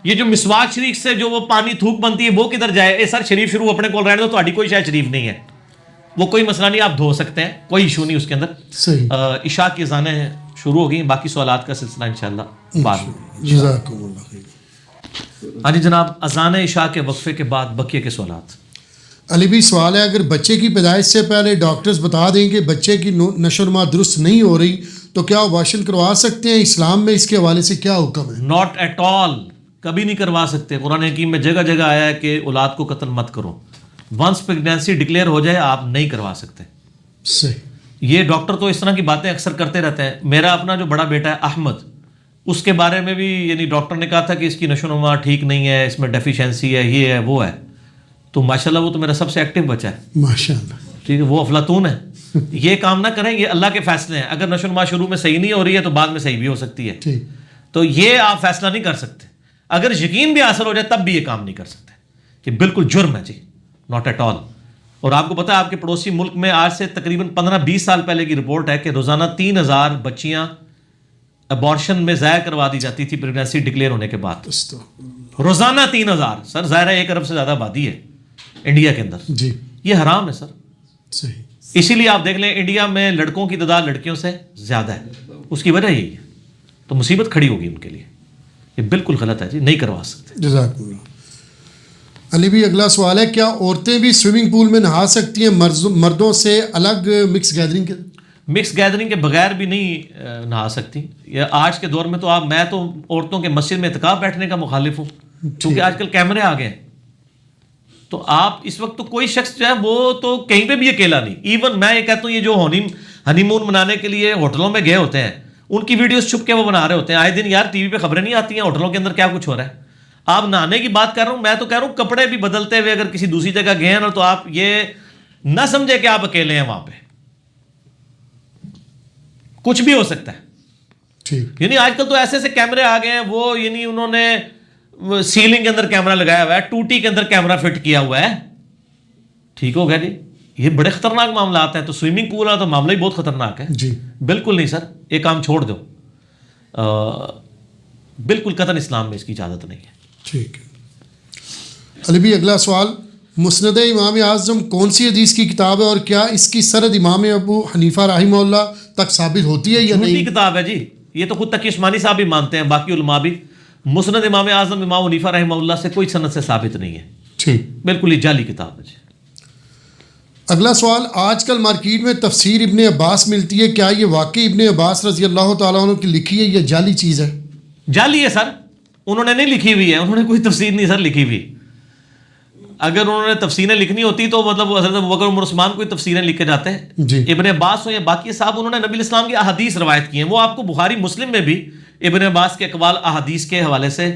یہ جو مسواک شریف سے جو وہ پانی تھوک بنتی ہے وہ کدھر جائے؟ اے سر شریف شروع اپنے کو رہنے دو، تہاڈی کوئی شاید شریف نہیں ہے، وہ کوئی مسئلہ نہیں، آپ دھو سکتے ہیں، کوئی ایشو نہیں اس کے اندر. صحیح. عشاء کی اذانیں شروع ہو گئی، باقی سوالات کا سلسلہ انشاءاللہ بعد میں. جزاکم اللہ خیر. ہاں جی جناب، اذان عشاء کے وقفے کے بعد بقیہ کے سوالات. علی بھی سوال ہے، اگر بچے کی پیدائش سے پہلے ڈاکٹرز بتا دیں کہ بچے کی نشو و نما درست نہیں ہو رہی تو کیا ابارشن کروا سکتے ہیں؟ اسلام میں اس کے حوالے سے کیا حکم ہے؟ ناٹ ایٹ آل، کبھی نہیں کروا سکتے. قرآن حکیم میں جگہ جگہ آیا ہے کہ اولاد کو قتل مت کرو. ونس پریگنینسی ڈکلیئر ہو جائے آپ نہیں کروا سکتے. صحیح. یہ ڈاکٹر تو اس طرح کی باتیں اکثر کرتے رہتے ہیں. میرا اپنا جو بڑا بیٹا ہے احمد، اس کے بارے میں بھی یعنی ڈاکٹر نے کہا تھا کہ اس کی نشو و نما ٹھیک نہیں ہے، اس میں ڈیفیشنسی ہے، یہ ہے وہ ہے. تو ماشاءاللہ وہ تو میرا سب سے ایکٹیو بچہ ہے، ماشاءاللہ. ٹھیک ہے، وہ افلاطون ہے. یہ کام نہ کریں، یہ اللہ کے فیصلے ہیں. اگر نشو و نما شروع میں صحیح نہیں ہو رہی ہے تو بعد میں صحیح بھی ہو سکتی ہے. ٹھیک. تو یہ آپ فیصلہ نہیں کر سکتے. اگر یقین بھی حاصل ہو جائے تب بھی یہ کام نہیں کر سکتے کہ بالکل جرم ہے. جی ناٹ ایٹ آل. اور آپ کو پتا ہے آپ کے پڑوسی ملک میں آج سے تقریباً 15-20 سال پہلے کی رپورٹ ہے کہ روزانہ 3000 بچیاں ابارشن میں ضائع کروا دی جاتی تھی پریگنینسی ڈکلیئر ہونے کے بعد. روزانہ 3000. سر ظاہر ہے 1 ارب سے زیادہ آبادی ہے انڈیا کے اندر. جی یہ حرام ہے سر. صحیح. اسی لیے آپ دیکھ لیں انڈیا میں لڑکوں کی تعداد لڑکیوں سے زیادہ ہے. اس کی وجہ یہی ہے. تو مصیبت کھڑی ہوگی ان کے لیے. یہ بالکل غلط ہے جی، نہیں کروا سکتے. جزاک اللہ. علی بھی اگلا سوال ہے، کیا عورتیں بھی سوئمنگ پول میں نہا سکتی ہیں مردوں سے الگ مکس گیدرنگ کے؟ مکس گیدرنگ کے بغیر بھی نہیں نہا سکتی. آج کے دور میں تو میں تو عورتوں کے مسجد میں اعتکاف بیٹھنے کا مخالف ہوں, کیونکہ آج کل کیمرے آ گئے ہیں. تو آپ اس وقت تو کوئی شخص جو ہے وہ تو کہیں پہ بھی اکیلا نہیں. ایون میں یہ کہتا ہوں, یہ جو ہنی مون منانے کے لیے ہوٹلوں میں گئے ہوتے ہیں, ان کی ویڈیوز چھپ کے وہ بنا رہے ہوتے ہیں. آئے دن یار ٹی وی پہ خبریں نہیں آتی ہیں ہوٹلوں کے اندر کیا کچھ ہو رہا ہے. آپ نہانے کی بات کر رہا ہوں, میں تو کہہ رہا ہوں کپڑے بھی بدلتے ہوئے اگر کسی دوسری جگہ گئے ہیں نا, تو آپ یہ نہ سمجھے کہ آپ اکیلے ہیں وہاں پہ, کچھ بھی ہو سکتا ہے. یعنی آج کل تو ایسے ایسے کیمرے آ گئے ہیں, وہ یعنی انہوں نے سیلنگ کے اندر کیمرہ لگایا ہوا ہے, ٹوٹی کے اندر کیمرہ فٹ کیا ہوا ہے. ٹھیک ہو گیا جی, یہ بڑے خطرناک معاملات ہیں. تو سوئمنگ پول والا تو معاملہ ہی بہت خطرناک ہے. جی بالکل نہیں سر, یہ کام چھوڑ دو, بالکل قطعاً اسلام میں اس کی اجازت نہیں ہے. ٹھیک ہے. علی بھی اگلا سوال, مسند امام اعظم کون سی حدیث کی کتاب ہے, اور کیا اس کی سند امام ابو حنیفہ رحمہ اللہ تک ثابت ہوتی ہے یا نہیں؟ جھوٹی کتاب ہے جی, یہ تو خود تقی عثمانی صاحب بھی مانتے ہیں, باقی علماء بھی. مسند امام اعظم امام حنیفہ رحمہ اللہ سے کوئی سند سے ثابت نہیں ہے. ٹھیک, بالکل ہی جعلی کتاب ہے جی. اگلا سوال, آج کل مارکیٹ میں تفسیر ابن عباس ملتی ہے, کیا یہ واقعی ابن عباس رضی اللہ تعالیٰ عنہ کی لکھی ہے یا جعلی چیز ہے؟ جعلی ہے سر, انہوں نے نہیں لکھی ہوئی ہے, انہوں نے کوئی تفسیر نہیں سر لکھی ہوئی. اگر انہوں نے تفسیریں لکھنی ہوتی تو مطلب حضرت ابوبکر عمر عثمان کوئی تفسیریں لکھ کے جاتے ہیں. جی. ابن عباس ہو یا باقی صاحب, انہوں نے نبی الاسلام کی احادیث روایت کی ہیں. وہ آپ کو بخاری مسلم میں بھی ابن عباس کے اقوال احادیث کے حوالے سے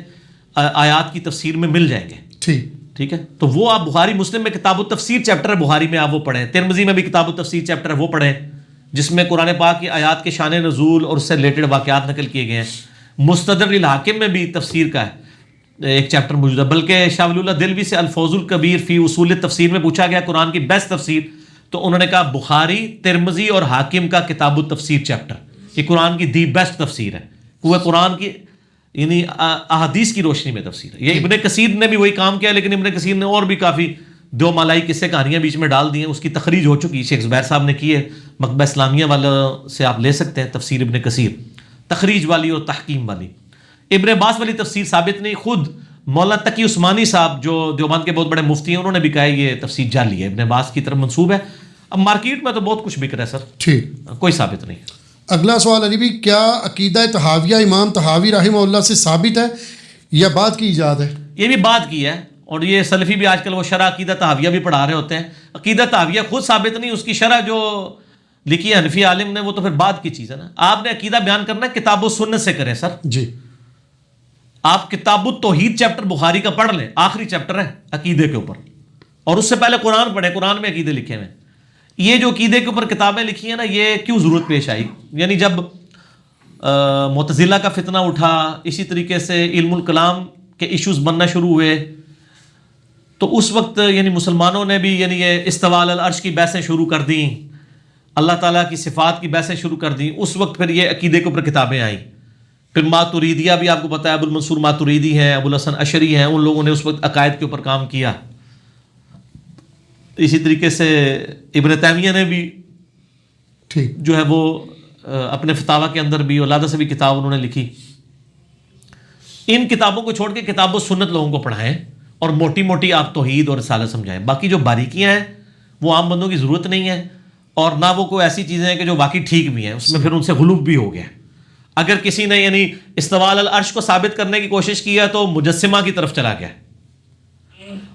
آیات کی تفسیر میں مل جائیں گے. ٹھیک ہے, تو وہ آپ بخاری مسلم میں کتاب التفسیر چیپٹر ہے بخاری میں, آپ وہ پڑھیں. ترمذی میں بھی کتاب التفسیر چیپٹر ہے, وہ پڑھیں, جس میں قرآن پاک کی آیات کے شان نزول اور اس سے ریلیٹڈ واقعات نقل کیے گئے ہیں. مستدرک الحاکم میں بھی تفسیر کا ہے ایک چیپٹر موجود ہے. بلکہ شاہ ولی اللہ دلوی سے الفوز الکبیر فی اصول تفسیر میں پوچھا گیا قرآن کی بیسٹ تفسیر, تو انہوں نے کہا بخاری, ترمذی اور حاکم کا کتاب التفسیر چیپٹر, یہ قرآن کی دی بیسٹ تفسیر ہے. وہ قرآن کی یعنی احادیث کی روشنی میں تفسیر ہے. یہ ابن کثیر نے بھی وہی کام کیا, لیکن ابن کثیر نے اور بھی کافی دو مالائی قصے کہانیاں بیچ میں ڈال دی ہیں. اس کی تخریج ہو چکی, شیخ زبیر صاحب نے کی ہے, مکتبہ اسلامیہ والا سے آپ لے سکتے ہیں تفسیر ابن کثیر, تخریج والی اور تحکیم والی. ابن عباس والی تفسیر ثابت نہیں. خود مولانا تقی عثمانی صاحب جو دیوبند کے بہت بڑے مفتی ہیں, انہوں نے بھی کہا یہ تفسیر جعلی ہے, ابن عباس کی طرف منسوب ہے. اب مارکیٹ میں تو بہت کچھ بک رہا ہے سر. ٹھیک, کوئی ثابت نہیں. اگلا سوال علی بھی, کیا عقیدہ طحاویہ امام طحاوی رحمہ اللہ سے ثابت ہے یا بعد کی ایجاد ہے؟ یہ بھی بات کی ہے, اور یہ سلفی بھی آج کل وہ شرح عقیدہ طحاویہ بھی پڑھا رہے ہوتے ہیں. عقیدہ طحاویہ خود ثابت نہیں, اس کی شرح جو لکھی ہے حنفی عالم نے, وہ تو پھر بعد کی چیز ہے نا. آپ نے عقیدہ بیان کرنا ہے کتاب و سنت سے کریں سر. جی, آپ کتاب التوحید چیپٹر بخاری کا پڑھ لیں, آخری چیپٹر ہے عقیدے کے اوپر, اور اس سے پہلے قرآن پڑھیں, قرآن میں عقیدے لکھے ہوئے ہیں. یہ جو عقیدے کے اوپر کتابیں لکھی ہیں نا, یہ کیوں ضرورت پیش آئی؟ یعنی جب معتزلہ کا فتنہ اٹھا, اسی طریقے سے علم الکلام کے ایشوز بننا شروع ہوئے, تو اس وقت یعنی مسلمانوں نے بھی یعنی یہ استواء علی العرش کی بحثیں شروع کر دیں, اللہ تعالیٰ کی صفات کی بحثیں شروع کر دیں. اس وقت پھر یہ عقیدے کے اوپر کتابیں آئیں. پھر ماتوریدیہ بھی آپ کو پتہ ہے, ابو المنصور ماتوریدی ہیں, ابو الحسن اشعری ہیں, ان لوگوں نے اس وقت عقائد کے اوپر کام کیا. اسی طریقے سے ابن تیمیہ نے بھی جو ہے وہ اپنے فتاویٰ کے اندر بھی علادہ سے بھی کتاب انہوں نے لکھی. ان کتابوں کو چھوڑ کے کتاب و سنت لوگوں کو پڑھائیں, اور موٹی موٹی آپ توحید اور رسالت سمجھائیں. باقی جو باریکیاں ہیں وہ عام بندوں کی ضرورت نہیں ہے, اور نہ وہ کوئی ایسی چیزیں ہیں کہ جو واقعی ٹھیک بھی ہیں, اس میں پھر ان سے غلوب بھی ہو گیا. اگر کسی نے یعنی استواء علی العرش کو ثابت کرنے کی کوشش کی ہے تو مجسمہ کی طرف چلا گیا,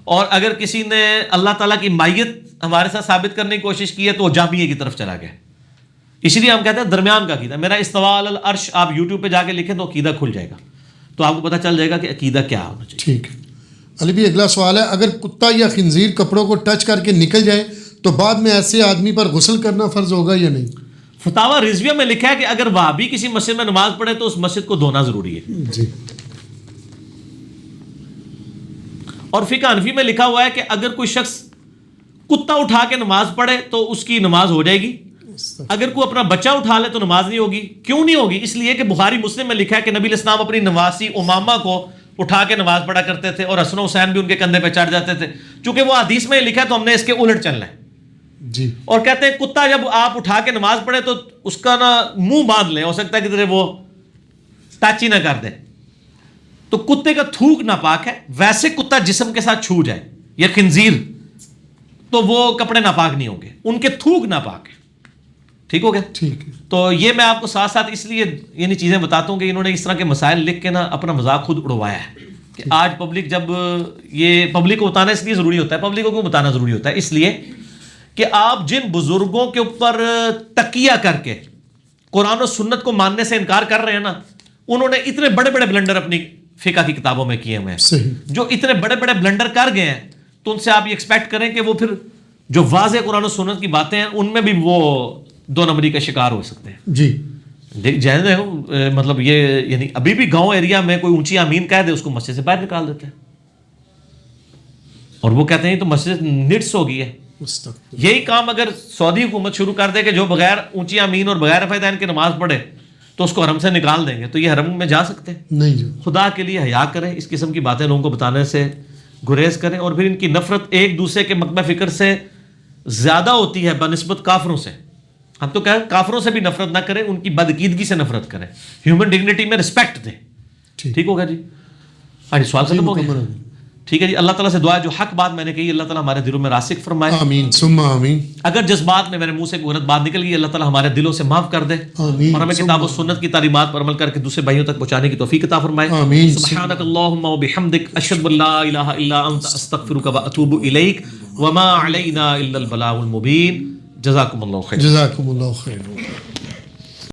اور اگر کسی نے اللہ تعالیٰ کی مائیت ہمارے ساتھ ثابت کرنے کی کوشش کی ہے تو وہ جہمیہ کی طرف چلا گیا. اسی لیے ہم کہتے ہیں درمیان کا عقیدہ. میرا استواء علی العرش آپ یوٹیوب پہ جا کے لکھیں تو عقیدہ کھل جائے گا, تو آپ کو پتہ چل جائے گا کہ عقیدہ کیا ہونا چاہیے. ٹھیک ہے علی بھی, اگلا سوال ہے, اگر کتا یا خنزیر کپڑوں کو ٹچ کر کے نکل جائے تو بعد میں ایسے آدمی پر غسل کرنا فرض ہوگا یا نہیں؟ فتاویٰ رضویہ میں لکھا ہے کہ اگر وہابی کسی مسجد میں نماز پڑھے تو اس مسجد کو دھونا ضروری ہے. جی, اور فقہ حنفی میں لکھا ہوا ہے کہ اگر کوئی شخص کتا اٹھا کے نماز پڑھے تو اس کی نماز ہو جائے گی, اگر کوئی اپنا بچہ اٹھا لے تو نماز نہیں ہوگی. کیوں نہیں ہوگی؟ اس لیے کہ بخاری مسلم میں لکھا ہے کہ نبی علیہ السلام اپنی نواسی امامہ کو اٹھا کے نماز پڑھا کرتے تھے, اور حسن و حسین بھی ان کے کندھے پہ چڑھ جاتے تھے. چونکہ وہ حدیث میں لکھا ہے تو ہم نے اس کے الٹ چلنا ہے. جی, اور کہتے ہیں کتا جب آپ اٹھا کے نماز پڑھے تو اس کا نا منہ باندھ لیں, ہو سکتا ہے کہ وہ ٹچ ہی نہ کر دے. تو کتے کا تھوک ناپاک ہے, ویسے کتا جسم کے ساتھ چھو جائے یا خنزیر تو وہ کپڑے ناپاک نہیں ہوں گے, ان کے تھوک ناپاک ہے. ٹھیک ہو گیا. ٹھیک ہے. تو یہ میں آپ کو ساتھ ساتھ اس لیے یعنی چیزیں بتاتا ہوں کہ انہوں نے اس طرح کے مسائل لکھ کے نا اپنا مذاق خود اڑوایا ہے کہ آج پبلک جب یہ پبلک کو بتانا اس لیے ضروری ہوتا ہے. پبلک کو کیوں بتانا ضروری ہوتا ہے؟ اس لیے کہ آپ جن بزرگوں کے اوپر تکیہ کر کے قرآن و سنت کو ماننے سے انکار کر رہے ہیں نا، انہوں نے اتنے بڑے بڑے بلنڈر اپنی فقہ کی کتابوں میں کیے ہوئے ہیں. جو اتنے بڑے بڑے بلنڈر کر گئے ہیں تو ان سے آپ یہ ایکسپیکٹ کریں کہ وہ پھر جو واضح قرآن و سنت کی باتیں ہیں ان میں بھی وہ دو نمبری کا شکار ہو سکتے ہیں. جی مطلب یہ یعنی ابھی بھی گاؤں ایریا میں کوئی اونچی آمین کہہ دے اس کو مسجد سے باہر نکال دیتے ہیں اور وہ کہتے ہیں تو مسجد نٹس ہو گئی ہے. یہی کام اگر سعودی حکومت شروع کر دے کہ جو بغیر اونچی آمین اور بغیر رفع دین کی نماز پڑھے تو اس کو حرم سے نکال دیں گے، تو یہ حرم میں جا سکتے ہیں؟ نہیں جی. خدا کے لیے حیا کریں، اس قسم کی باتیں لوگوں کو بتانے سے گریز کریں. اور پھر ان کی نفرت ایک دوسرے کے مکمہ فکر سے زیادہ ہوتی ہے بنسبت کافروں سے. ہم تو کہیں کافروں سے بھی نفرت نہ کریں، ان کی بدعقیدگی سے نفرت کریں، ہیومن ڈگنیٹی میں رسپیکٹ دیں. ٹھیک ہوگا جی؟ آج سوال ختم ہو گیا. ٹھیک ہے جی. اللہ تعالیٰ سے دعا ہے جو حق بات میں نے کہی اللہ تعالیٰ ہمارے دلوں میں راسخ فرمائے. آمین ثم آمین. اگر جذبات میں میرے منہ سے کوئی غلط بات نکل گئی اللہ تعالیٰ ہمارے دلوں سے معاف کر دے اور ہمیں کتاب و سنت کی تعلیمات پر عمل کر کے دوسرے بھائیوں تک پہنچانے کی توفیق عطا فرمائے. آمین. سبحانک اللہم و بحمدک اشہد ان لا الہ الا انت استغفرک و اتوب الیک وما علینا الا البلاغ المبین. جزاکم اللہ خیر. جزاکم اللہ خیر.